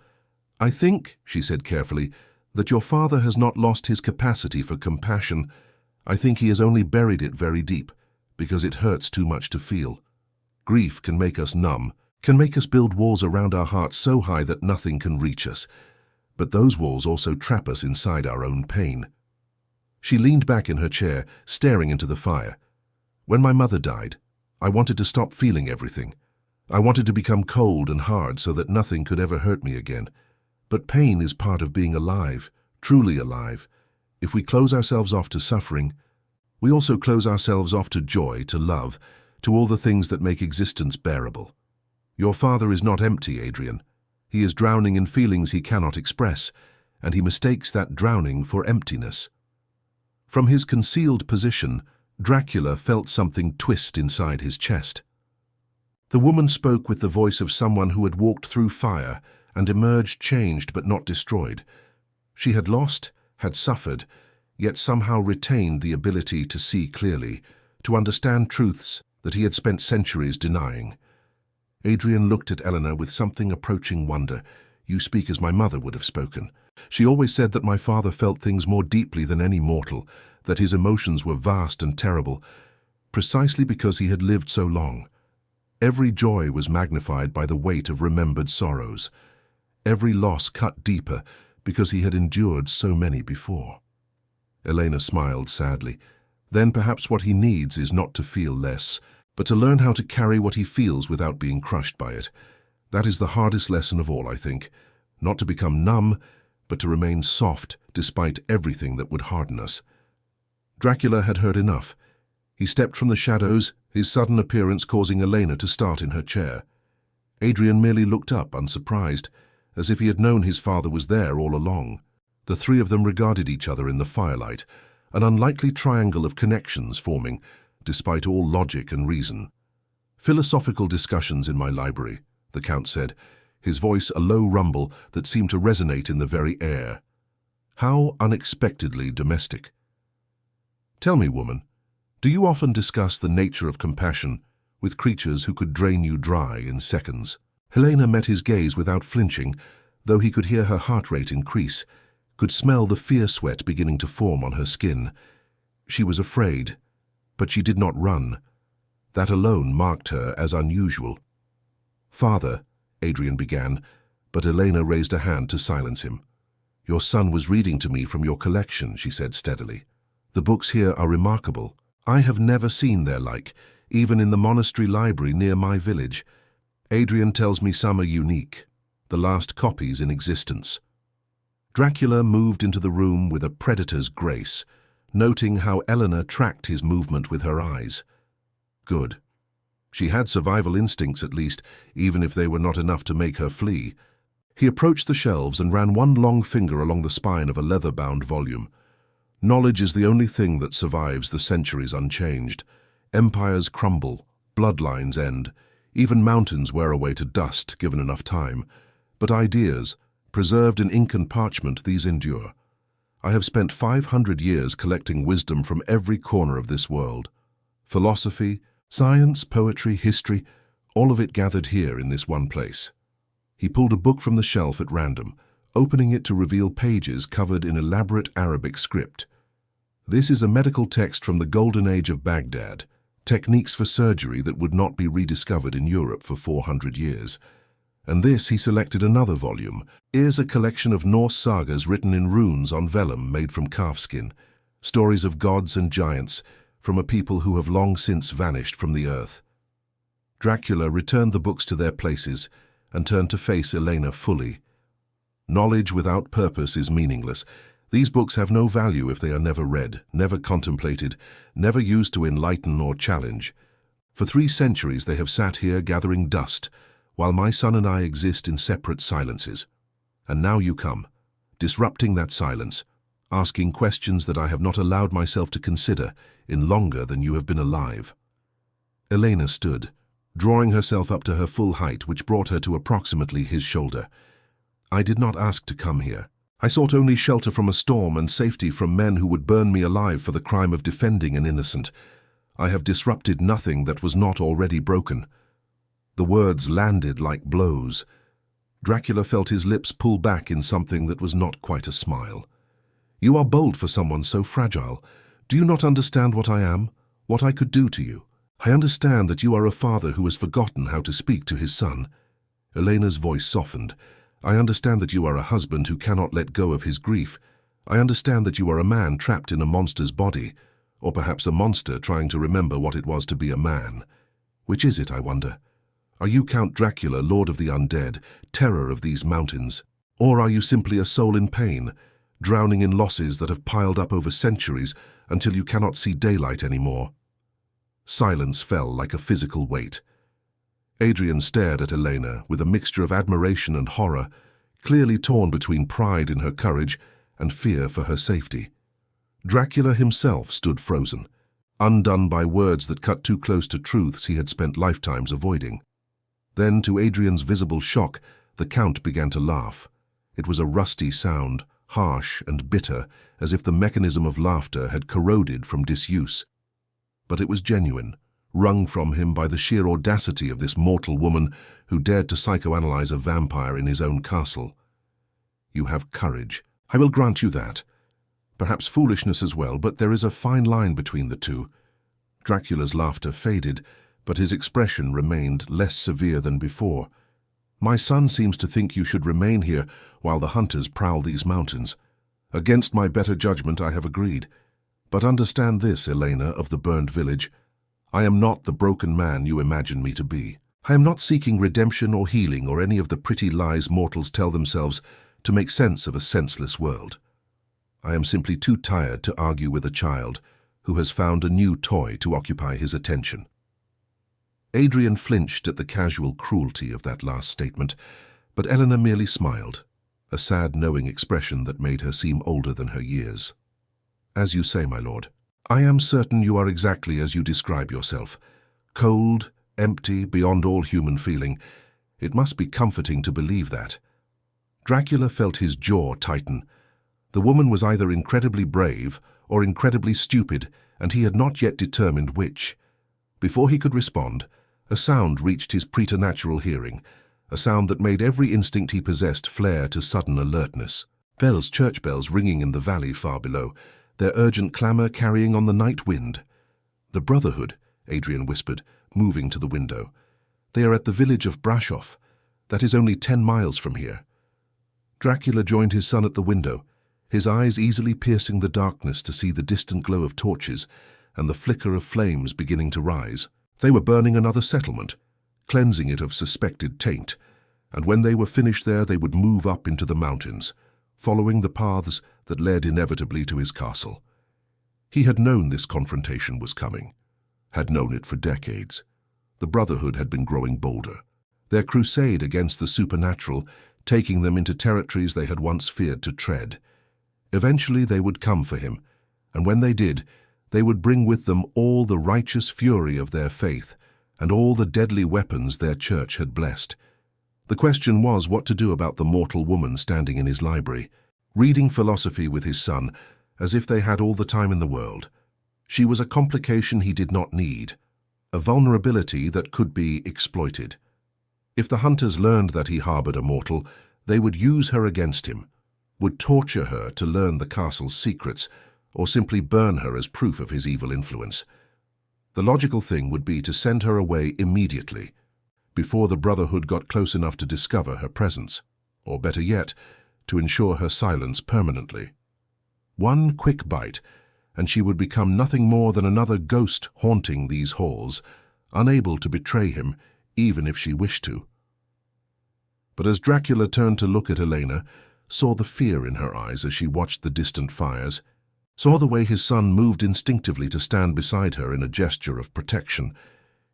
"I think," she said carefully, "that your father has not lost his capacity for compassion. I think he has only buried it very deep, because it hurts too much to feel. Grief can make us numb, can make us build walls around our hearts so high that nothing can reach us. But those walls also trap us inside our own pain." She leaned back in her chair, staring into the fire. "When my mother died, I wanted to stop feeling everything. I wanted to become cold and hard so that nothing could ever hurt me again. But pain is part of being alive, truly alive. If we close ourselves off to suffering, we also close ourselves off to joy, to love, to all the things that make existence bearable. Your father is not empty, Adrian. He is drowning in feelings he cannot express, and he mistakes that drowning for emptiness." From his concealed position, Dracula felt something twist inside his chest. The woman spoke with the voice of someone who had walked through fire and emerged changed but not destroyed. She had lost, had suffered, yet somehow retained the ability to see clearly, to understand truths that he had spent centuries denying. Adrian looked at Eleanor with something approaching wonder. "You speak as my mother would have spoken. She always said that my father felt things more deeply than any mortal, that his emotions were vast and terrible, precisely because he had lived so long. Every joy was magnified by the weight of remembered sorrows. Every loss cut deeper because he had endured so many before." Elena smiled sadly. "Then perhaps what he needs is not to feel less, but to learn how to carry what he feels without being crushed by it. That is the hardest lesson of all, I think. Not to become numb, but to remain soft despite everything that would harden us." Dracula had heard enough. He stepped from the shadows, his sudden appearance causing Elena to start in her chair. Adrian merely looked up, unsurprised, as if he had known his father was there all along. The three of them regarded each other in the firelight, an unlikely triangle of connections forming, despite all logic and reason. "Philosophical discussions in my library," the Count said, his voice a low rumble that seemed to resonate in the very air. "How unexpectedly domestic. Tell me, woman, do you often discuss the nature of compassion with creatures who could drain you dry in seconds?" Helena met his gaze without flinching, though he could hear her heart rate increase, could smell the fear sweat beginning to form on her skin. She was afraid, but she did not run. That alone marked her as unusual. "Father," Adrian began, but Elena raised a hand to silence him. "Your son was reading to me from your collection," she said steadily. "The books here are remarkable. I have never seen their like, even in the monastery library near my village. Adrian tells me some are unique, the last copies in existence." Dracula moved into the room with a predator's grace, noting how Eleanor tracked his movement with her eyes. Good. She had survival instincts at least, even if they were not enough to make her flee. He approached the shelves and ran one long finger along the spine of a leather-bound volume. Knowledge is the only thing that survives the centuries unchanged. Empires crumble, bloodlines end, even mountains wear away to dust given enough time. But ideas, preserved in ink and parchment, these endure. I have spent 500 years collecting wisdom from every corner of this world. Philosophy, science, poetry, history, all of it gathered here in this one place. He pulled a book from the shelf at random, opening it to reveal pages covered in elaborate Arabic script. This is a medical text from the Golden Age of Baghdad, techniques for surgery that would not be rediscovered in Europe for 400 years. And this, he selected another volume, is a collection of Norse sagas written in runes on vellum made from calfskin, stories of gods and giants from a people who have long since vanished from the earth. Dracula returned the books to their places and turned to face Elena fully. Knowledge without purpose is meaningless. These books have no value if they are never read, never contemplated, never used to enlighten or challenge. For 3 centuries they have sat here gathering dust, while my son and I exist in separate silences. And now you come, disrupting that silence, asking questions that I have not allowed myself to consider in longer than you have been alive. Elena stood, drawing herself up to her full height, which brought her to approximately his shoulder. "I did not ask to come here. I sought only shelter from a storm and safety from men who would burn me alive for the crime of defending an innocent. I have disrupted nothing that was not already broken." The words landed like blows. Dracula felt his lips pull back in something that was not quite a smile. "You are bold for someone so fragile. Do you not understand what I am, what I could do to you? I understand that you are a father who has forgotten how to speak to his son." Elena's voice softened. "I understand that you are a husband who cannot let go of his grief. I understand that you are a man trapped in a monster's body, or perhaps a monster trying to remember what it was to be a man. Which is it, I wonder? Are you Count Dracula, Lord of the Undead, terror of these mountains? Or are you simply a soul in pain, drowning in losses that have piled up over centuries until you cannot see daylight anymore?" Silence fell like a physical weight. Adrian stared at Elena with a mixture of admiration and horror, clearly torn between pride in her courage and fear for her safety. Dracula himself stood frozen, undone by words that cut too close to truths he had spent lifetimes avoiding. Then, to Adrian's visible shock, the Count began to laugh. It was a rusty sound, harsh and bitter, as if the mechanism of laughter had corroded from disuse. But it was genuine, wrung from him by the sheer audacity of this mortal woman who dared to psychoanalyze a vampire in his own castle. You have courage. I will grant you that. Perhaps foolishness as well, but there is a fine line between the two. Dracula's laughter faded, but his expression remained less severe than before. My son seems to think you should remain here while the hunters prowl these mountains. Against my better judgment, I have agreed. But understand this, Elena of the burned village. I am not the broken man you imagine me to be. I am not seeking redemption or healing or any of the pretty lies mortals tell themselves to make sense of a senseless world. I am simply too tired to argue with a child who has found a new toy to occupy his attention. Adrian flinched at the casual cruelty of that last statement, but Eleanor merely smiled, a sad, knowing expression that made her seem older than her years. As you say, my lord, I am certain you are exactly as you describe yourself, cold, empty, beyond all human feeling. It must be comforting to believe that. Dracula felt his jaw tighten. The woman was either incredibly brave or incredibly stupid, and he had not yet determined which. Before he could respond, a sound reached his preternatural hearing, a sound that made every instinct he possessed flare to sudden alertness. Bells, church bells ringing in the valley far below, their urgent clamor carrying on the night wind. The Brotherhood, Adrian whispered, moving to the window. They are at the village of Brasov. That is only 10 miles from here. Dracula joined his son at the window, his eyes easily piercing the darkness to see the distant glow of torches and the flicker of flames beginning to rise. They were burning another settlement, cleansing it of suspected taint, and when they were finished there they would move up into the mountains, following the paths that led inevitably to his castle. He had known this confrontation was coming, had known it for decades. The Brotherhood had been growing bolder, their crusade against the supernatural taking them into territories they had once feared to tread. Eventually they would come for him, and when they did, they would bring with them all the righteous fury of their faith and all the deadly weapons their church had blessed. The question was what to do about the mortal woman standing in his library, reading philosophy with his son, as if they had all the time in the world. She was a complication he did not need, a vulnerability that could be exploited. If the hunters learned that he harbored a mortal, they would use her against him, would torture her to learn the castle's secrets, or simply burn her as proof of his evil influence. The logical thing would be to send her away immediately, before the Brotherhood got close enough to discover her presence, or better yet, to ensure her silence permanently. One quick bite, and she would become nothing more than another ghost haunting these halls, unable to betray him, even if she wished to. But as Dracula turned to look at Elena, saw the fear in her eyes as she watched the distant fires, saw the way his son moved instinctively to stand beside her in a gesture of protection.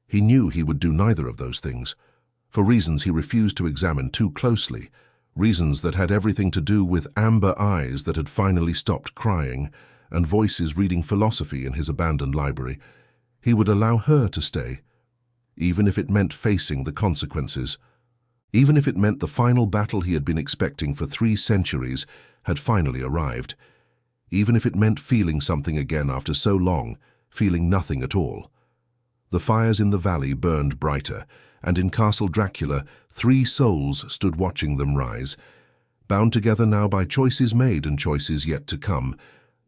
He knew he would do neither of those things, for reasons he refused to examine too closely, reasons that had everything to do with amber eyes that had finally stopped crying and voices reading philosophy in his abandoned library. He would allow her to stay, even if it meant facing the consequences, even if it meant the final battle he had been expecting for 3 centuries had finally arrived, even if it meant feeling something again after so long, feeling nothing at all. The fires in the valley burned brighter, and in Castle Dracula 3 souls stood watching them rise, bound together now by choices made and choices yet to come,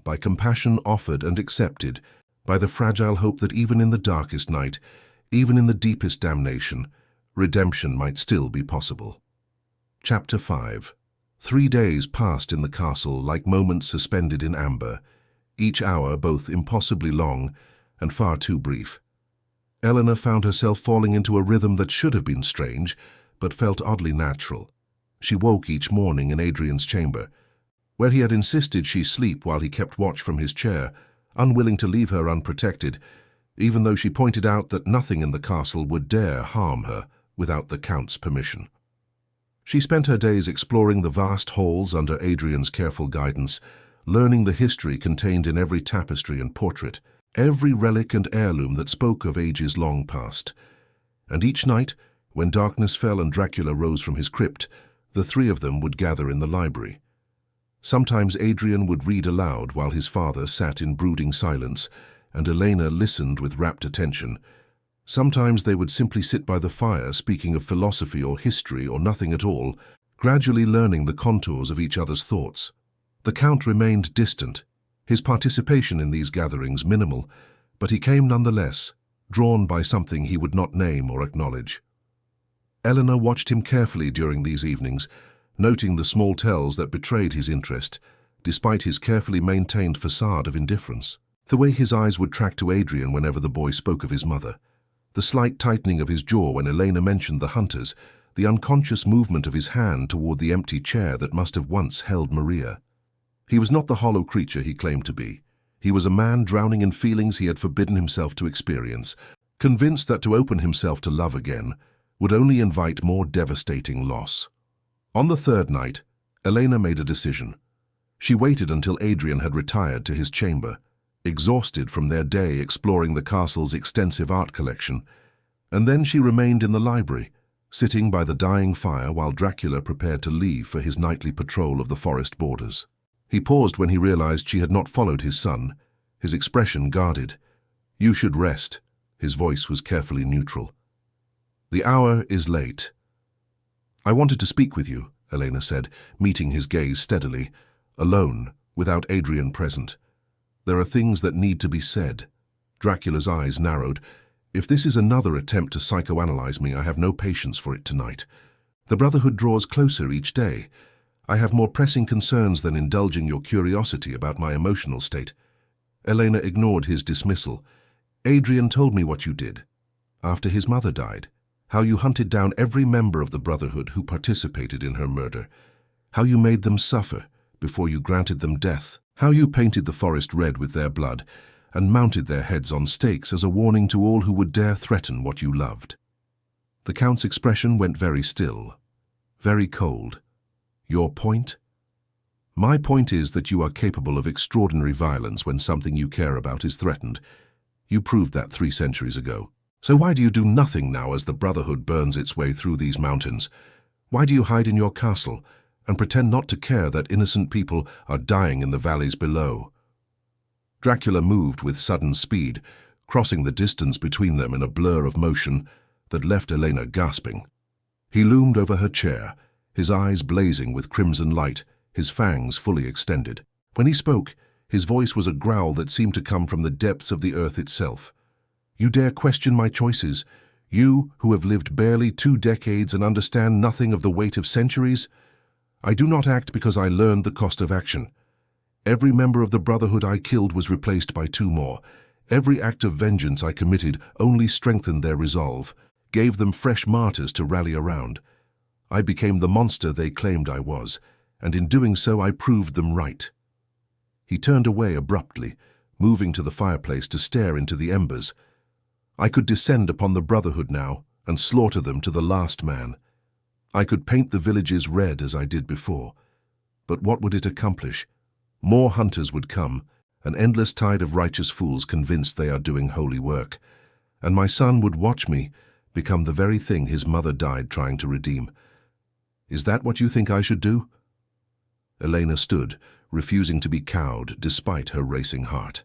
by compassion offered and accepted, by the fragile hope that even in the darkest night, even in the deepest damnation, redemption might still be possible. Chapter 5. 3 days passed in the castle like moments suspended in amber, each hour both impossibly long and far too brief. Eleanor found herself falling into a rhythm that should have been strange, but felt oddly natural. She woke each morning in Adrian's chamber, where he had insisted she sleep while he kept watch from his chair, unwilling to leave her unprotected, even though she pointed out that nothing in the castle would dare harm her without the Count's permission. She spent her days exploring the vast halls under Adrian's careful guidance, learning the history contained in every tapestry and portrait, every relic and heirloom that spoke of ages long past. And each night, when darkness fell and Dracula rose from his crypt, the 3 of them would gather in the library. Sometimes Adrian would read aloud while his father sat in brooding silence, and Elena listened with rapt attention. Sometimes they would simply sit by the fire speaking of philosophy or history or nothing at all, gradually learning the contours of each other's thoughts. The Count remained distant, his participation in these gatherings minimal, but he came nonetheless, drawn by something he would not name or acknowledge. Eleanor watched him carefully during these evenings, noting the small tells that betrayed his interest, despite his carefully maintained facade of indifference. The way his eyes would track to Adrian whenever the boy spoke of his mother, the slight tightening of his jaw when Elena mentioned the hunters, the unconscious movement of his hand toward the empty chair that must have once held Maria. He was not the hollow creature he claimed to be. He was a man drowning in feelings he had forbidden himself to experience, convinced that to open himself to love again would only invite more devastating loss. On the third night, Elena made a decision. She waited until Adrian had retired to his chamber, exhausted from their day exploring the castle's extensive art collection, and then she remained in the library, sitting by the dying fire while Dracula prepared to leave for his nightly patrol of the forest borders. He paused when he realized she had not followed his son, his expression guarded. "You should rest." His voice was carefully neutral. "The hour is late." "I wanted to speak with you," Elena said, meeting his gaze steadily, alone, without Adrian present. "There are things that need to be said." Dracula's eyes narrowed. "If this is another attempt to psychoanalyze me, I have no patience for it tonight. The Brotherhood draws closer each day. I have more pressing concerns than indulging your curiosity about my emotional state." Elena ignored his dismissal. "Adrian told me what you did. After his mother died, how you hunted down every member of the Brotherhood who participated in her murder, how you made them suffer before you granted them death, how you painted the forest red with their blood and mounted their heads on stakes as a warning to all who would dare threaten what you loved." The Count's expression went very still, very cold. "Your point?" "My point is that you are capable of extraordinary violence when something you care about is threatened. You proved that 3 centuries ago. So why do you do nothing now as the Brotherhood burns its way through these mountains? Why do you hide in your castle and pretend not to care that innocent people are dying in the valleys below?" Dracula moved with sudden speed, crossing the distance between them in a blur of motion that left Elena gasping. He loomed over her chair, his eyes blazing with crimson light, his fangs fully extended. When he spoke, his voice was a growl that seemed to come from the depths of the earth itself. "You dare question my choices? You, who have lived barely 2 decades and understand nothing of the weight of centuries? I do not act because I learned the cost of action. Every member of the Brotherhood I killed was replaced by 2 more. Every act of vengeance I committed only strengthened their resolve, gave them fresh martyrs to rally around. I became the monster they claimed I was, and in doing so I proved them right." He turned away abruptly, moving to the fireplace to stare into the embers. "I could descend upon the Brotherhood now and slaughter them to the last man. I could paint the villages red as I did before. But what would it accomplish? More hunters would come, an endless tide of righteous fools convinced they are doing holy work. And my son would watch me become the very thing his mother died trying to redeem. Is that what you think I should do?" Elena stood, refusing to be cowed despite her racing heart.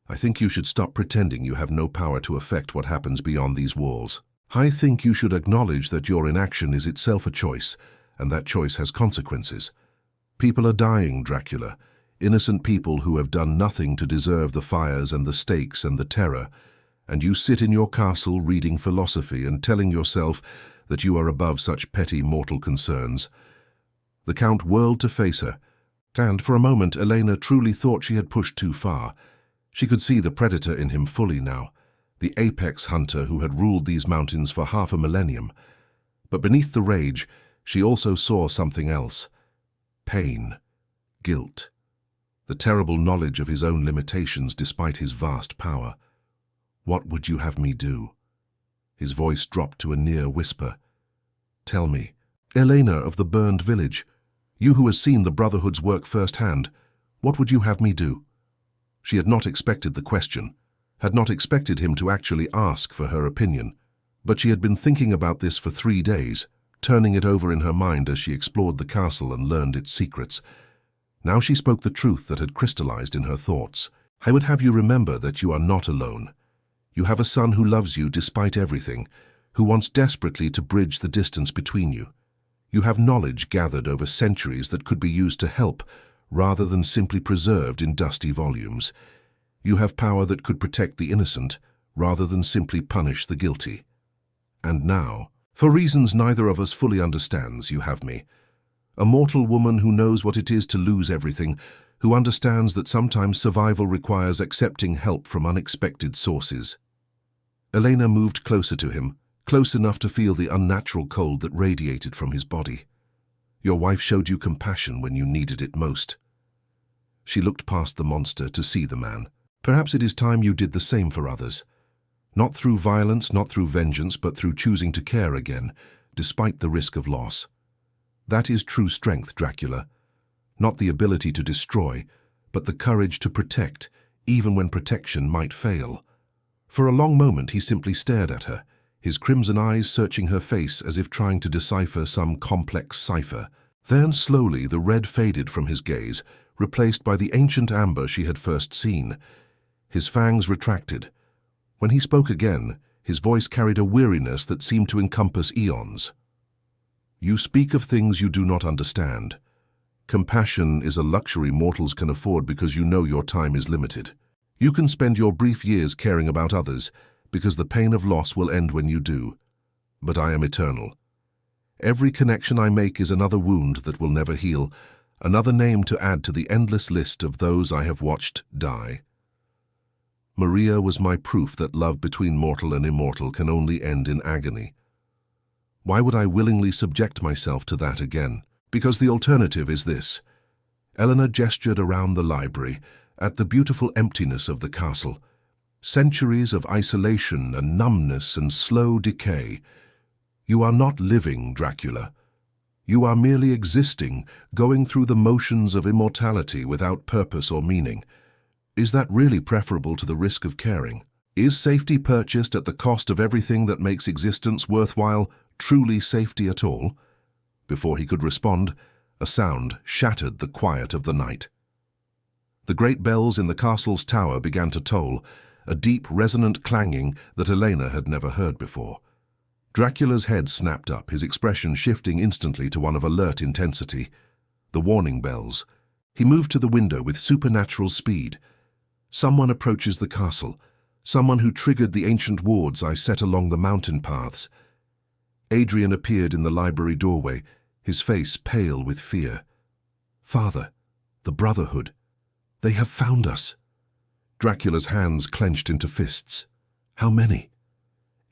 "I think you should stop pretending you have no power to affect what happens beyond these walls. I think you should acknowledge that your inaction is itself a choice, and that choice has consequences. People are dying, Dracula, innocent people who have done nothing to deserve the fires and the stakes and the terror, and you sit in your castle reading philosophy and telling yourself that you are above such petty mortal concerns." The Count whirled to face her, and for a moment Elena truly thought she had pushed too far. She could see the predator in him fully now, the apex hunter who had ruled these mountains for half a millennium. But beneath the rage, she also saw something else. Pain, guilt, the terrible knowledge of his own limitations despite his vast power. "What would you have me do?" His voice dropped to a near whisper. "Tell me, Elena of the burned village, you who has seen the Brotherhood's work firsthand, what would you have me do?" She had not expected the question, had not expected him to actually ask for her opinion, but she had been thinking about this for 3 days, turning it over in her mind as she explored the castle and learned its secrets. Now she spoke the truth that had crystallized in her thoughts. I would have you remember that you are not alone. You have a son who loves you despite everything, who wants desperately to bridge the distance between you. You have knowledge gathered over centuries that could be used to help, rather than simply preserved in dusty volumes. You have power that could protect the innocent, rather than simply punish the guilty. And now, for reasons neither of us fully understands, you have me. A mortal woman who knows what it is to lose everything, who understands that sometimes survival requires accepting help from unexpected sources. Elena moved closer to him, close enough to feel the unnatural cold that radiated from his body. Your wife showed you compassion when you needed it most. She looked past the monster to see the man. Perhaps it is time you did the same for others. Not through violence, not through vengeance, but through choosing to care again, despite the risk of loss. That is true strength, Dracula. Not the ability to destroy, but the courage to protect, even when protection might fail. For a long moment he simply stared at her, his crimson eyes searching her face as if trying to decipher some complex cipher. Then slowly the red faded from his gaze, replaced by the ancient amber she had first seen. His fangs retracted. When he spoke again, his voice carried a weariness that seemed to encompass eons. You speak of things you do not understand. Compassion is a luxury mortals can afford because you know your time is limited. You can spend your brief years caring about others because the pain of loss will end when you do. But I am eternal. Every connection I make is another wound that will never heal, another name to add to the endless list of those I have watched die. Maria was my proof that love between mortal and immortal can only end in agony. Why would I willingly subject myself to that again? Because the alternative is this. Eleanor gestured around the library, at the beautiful emptiness of the castle. Centuries of isolation and numbness and slow decay. You are not living, Dracula. You are merely existing, going through the motions of immortality without purpose or meaning. Is that really preferable to the risk of caring? Is safety purchased at the cost of everything that makes existence worthwhile, truly safety at all? Before he could respond, a sound shattered the quiet of the night. The great bells in the castle's tower began to toll, a deep, resonant clanging that Elena had never heard before. Dracula's head snapped up, his expression shifting instantly to one of alert intensity. The warning bells. He moved to the window with supernatural speed. Someone approaches the castle, someone who triggered the ancient wards I set along the mountain paths. Adrian appeared in the library doorway, his face pale with fear. Father, the Brotherhood. They have found us. Dracula's hands clenched into fists. How many?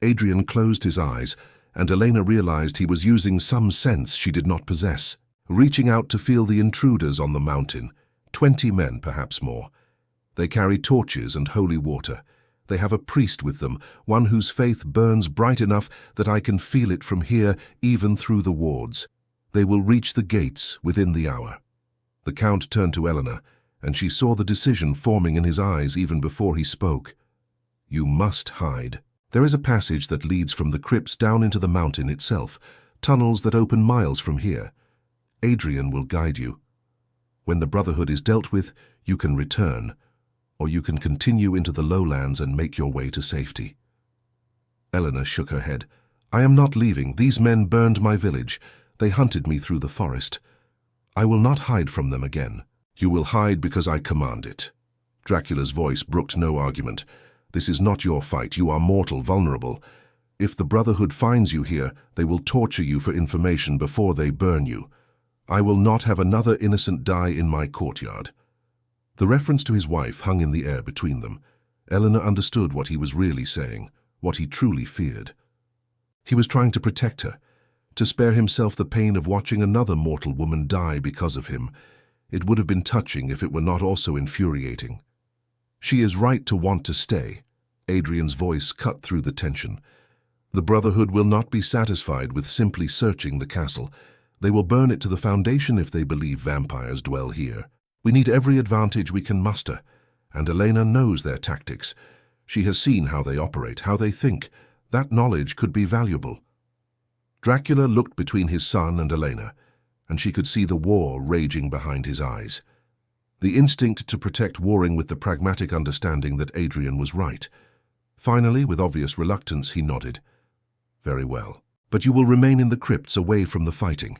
Adrian closed his eyes, and Elena realized he was using some sense she did not possess, reaching out to feel the intruders on the mountain. 20 men, perhaps more. They carry torches and holy water. They have a priest with them, one whose faith burns bright enough that I can feel it from here, even through the wards. They will reach the gates within the hour. The Count turned to Eleanor, and she saw the decision forming in his eyes even before he spoke. You must hide. There is a passage that leads from the crypts down into the mountain itself, tunnels that open miles from here. Adrian will guide you. When the Brotherhood is dealt with, you can return, or you can continue into the lowlands and make your way to safety. Eleanor shook her head. I am not leaving. These men burned my village. They hunted me through the forest. I will not hide from them again. You will hide because I command it. Dracula's voice brooked no argument. This is not your fight. You are mortal, vulnerable. If the Brotherhood finds you here, they will torture you for information before they burn you. I will not have another innocent die in my courtyard. The reference to his wife hung in the air between them. Eleanor understood what he was really saying, what he truly feared. He was trying to protect her, to spare himself the pain of watching another mortal woman die because of him. It would have been touching if it were not also infuriating. She is right to want to stay. Adrian's voice cut through the tension. The Brotherhood will not be satisfied with simply searching the castle. They will burn it to the foundation if they believe vampires dwell here. We need every advantage we can muster, and Elena knows their tactics. She has seen how they operate, how they think. That knowledge could be valuable. Dracula looked between his son and Elena, and she could see the war raging behind his eyes. The instinct to protect warring with the pragmatic understanding that Adrian was right. Finally, with obvious reluctance, he nodded. Very well. But you will remain in the crypts away from the fighting.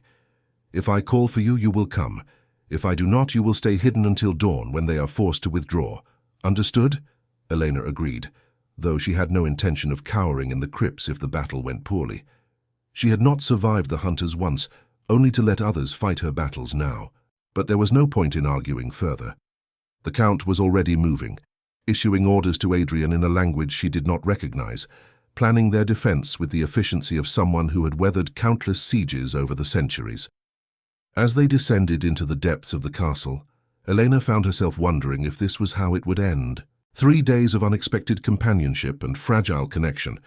If I call for you, you will come. If I do not, you will stay hidden until dawn when they are forced to withdraw. Understood? Elena agreed, though she had no intention of cowering in the crypts if the battle went poorly. She had not survived the hunters once, only to let others fight her battles now. But there was no point in arguing further. The Count was already moving, issuing orders to Adrian in a language she did not recognize, planning their defense with the efficiency of someone who had weathered countless sieges over the centuries. As they descended into the depths of the castle, Elena found herself wondering if this was how it would end. 3 days of unexpected companionship and fragile connection,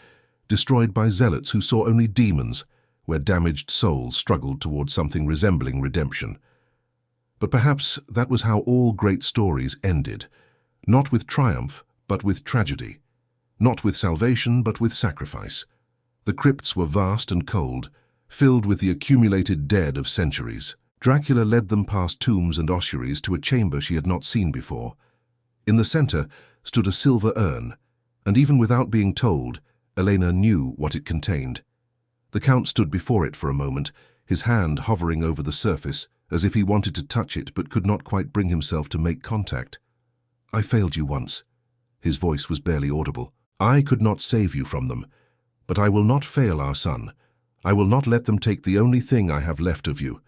destroyed by zealots who saw only demons, where damaged souls struggled towards something resembling redemption. But perhaps that was how all great stories ended, not with triumph, but with tragedy, not with salvation, but with sacrifice. The crypts were vast and cold, filled with the accumulated dead of centuries. Dracula led them past tombs and ossuaries to a chamber she had not seen before. In the center stood a silver urn, and even without being told, Elena knew what it contained. The Count stood before it for a moment, his hand hovering over the surface, as if he wanted to touch it but could not quite bring himself to make contact. I failed you once. His voice was barely audible. I could not save you from them, but I will not fail our son. I will not let them take the only thing I have left of you.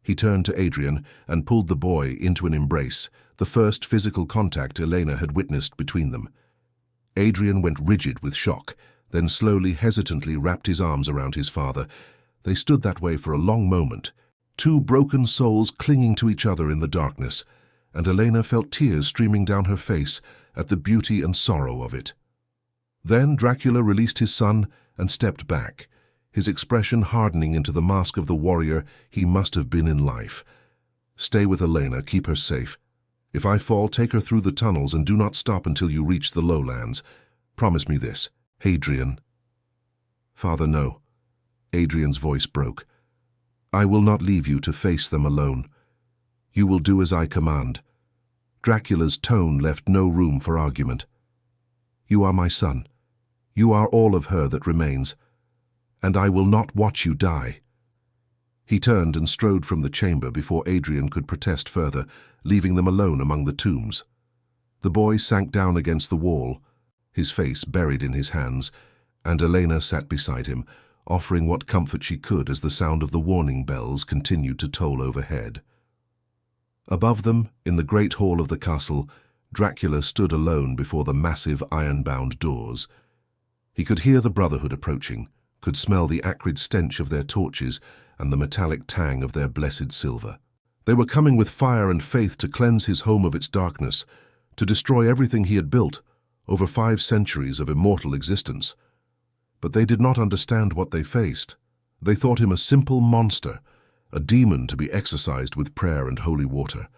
He turned to Adrian and pulled the boy into an embrace, the first physical contact Elena had witnessed between them. Adrian went rigid with shock, then slowly, hesitantly wrapped his arms around his father. They stood that way for a long moment, two broken souls clinging to each other in the darkness, and Elena felt tears streaming down her face at the beauty and sorrow of it. Then Dracula released his son and stepped back, his expression hardening into the mask of the warrior he must have been in life. Stay with Elena, keep her safe. If I fall, take her through the tunnels and do not stop until you reach the lowlands. Promise me this, Adrian. Father, no. Adrian's voice broke. I will not leave you to face them alone. You will do as I command. Dracula's tone left no room for argument. You are my son. You are all of her that remains, and I will not watch you die. He turned and strode from the chamber before Adrian could protest further, leaving them alone among the tombs. The boy sank down against the wall, his face buried in his hands, and Elena sat beside him, offering what comfort she could as the sound of the warning bells continued to toll overhead. Above them, in the great hall of the castle, Dracula stood alone before the massive iron-bound doors. He could hear the Brotherhood approaching, could smell the acrid stench of their torches and the metallic tang of their blessed silver. They were coming with fire and faith to cleanse his home of its darkness, to destroy everything he had built, over 5 centuries of immortal existence. But they did not understand what they faced. They thought him a simple monster, a demon to be exorcised with prayer and holy water.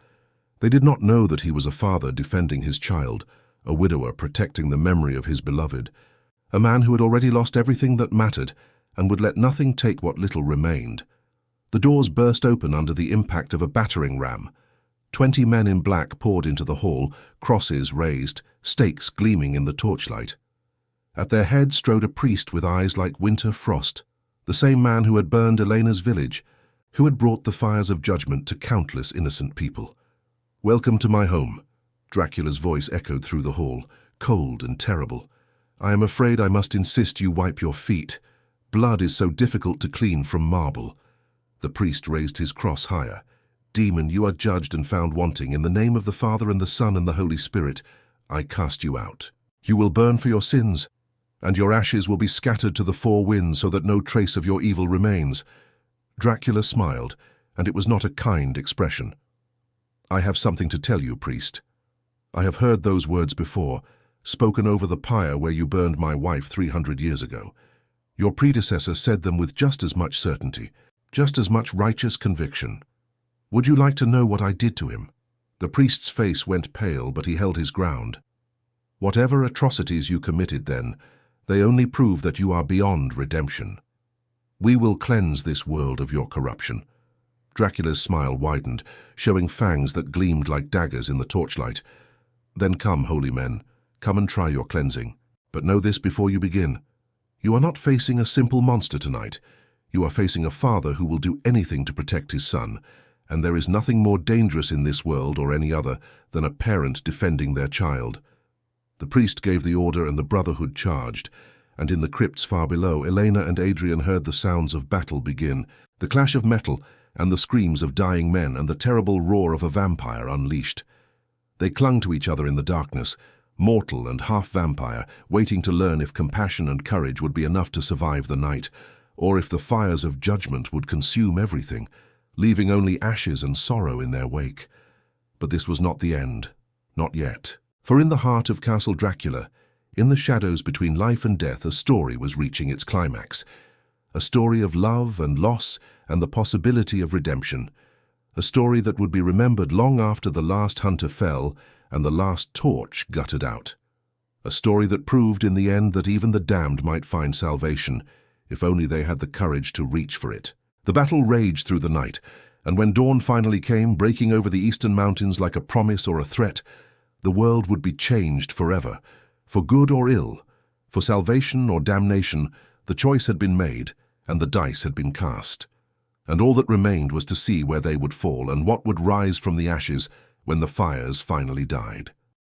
They did not know that he was a father defending his child, a widower protecting the memory of his beloved, a man who had already lost everything that mattered and would let nothing take what little remained. The doors burst open under the impact of a battering ram. 20 men in black poured into the hall, crosses raised, stakes gleaming in the torchlight. At their head strode a priest with eyes like winter frost, the same man who had burned Elena's village, who had brought the fires of judgment to countless innocent people. Welcome to my home, Dracula's voice echoed through the hall, cold and terrible. I am afraid I must insist you wipe your feet. Blood is so difficult to clean from marble. The priest raised his cross higher. Demon, you are judged and found wanting. In the name of the Father and the Son and the Holy Spirit, I cast you out. You will burn for your sins, and your ashes will be scattered to the 4 winds so that no trace of your evil remains. Dracula smiled, and it was not a kind expression. I have something to tell you, priest. I have heard those words before, spoken over the pyre where you burned my wife 300 years ago. Your predecessor said them with just as much certainty, just as much righteous conviction. Would you like to know what I did to him? The priest's face went pale, but he held his ground. Whatever atrocities you committed then, they only prove that you are beyond redemption. We will cleanse this world of your corruption. Dracula's smile widened, showing fangs that gleamed like daggers in the torchlight. "Then come, holy men, come and try your cleansing. But know this before you begin. You are not facing a simple monster tonight. You are facing a father who will do anything to protect his son, and there is nothing more dangerous in this world or any other than a parent defending their child." The priest gave the order and the Brotherhood charged, and in the crypts far below, Elena and Adrian heard the sounds of battle begin, the clash of metal and the screams of dying men and the terrible roar of a vampire unleashed. They clung to each other in the darkness, mortal and half-vampire, waiting to learn if compassion and courage would be enough to survive the night, or if the fires of judgment would consume everything, leaving only ashes and sorrow in their wake. But this was not the end, not yet. For in the heart of Castle Dracula, in the shadows between life and death, a story was reaching its climax. A story of love and loss and the possibility of redemption. A story that would be remembered long after the last hunter fell and the last torch guttered out. A story that proved in the end that even the damned might find salvation, if only they had the courage to reach for it. The battle raged through the night, and when dawn finally came, breaking over the eastern mountains like a promise or a threat, the world would be changed forever, for good or ill, for salvation or damnation. The choice had been made, and the dice had been cast. And all that remained was to see where they would fall and what would rise from the ashes when the fires finally died.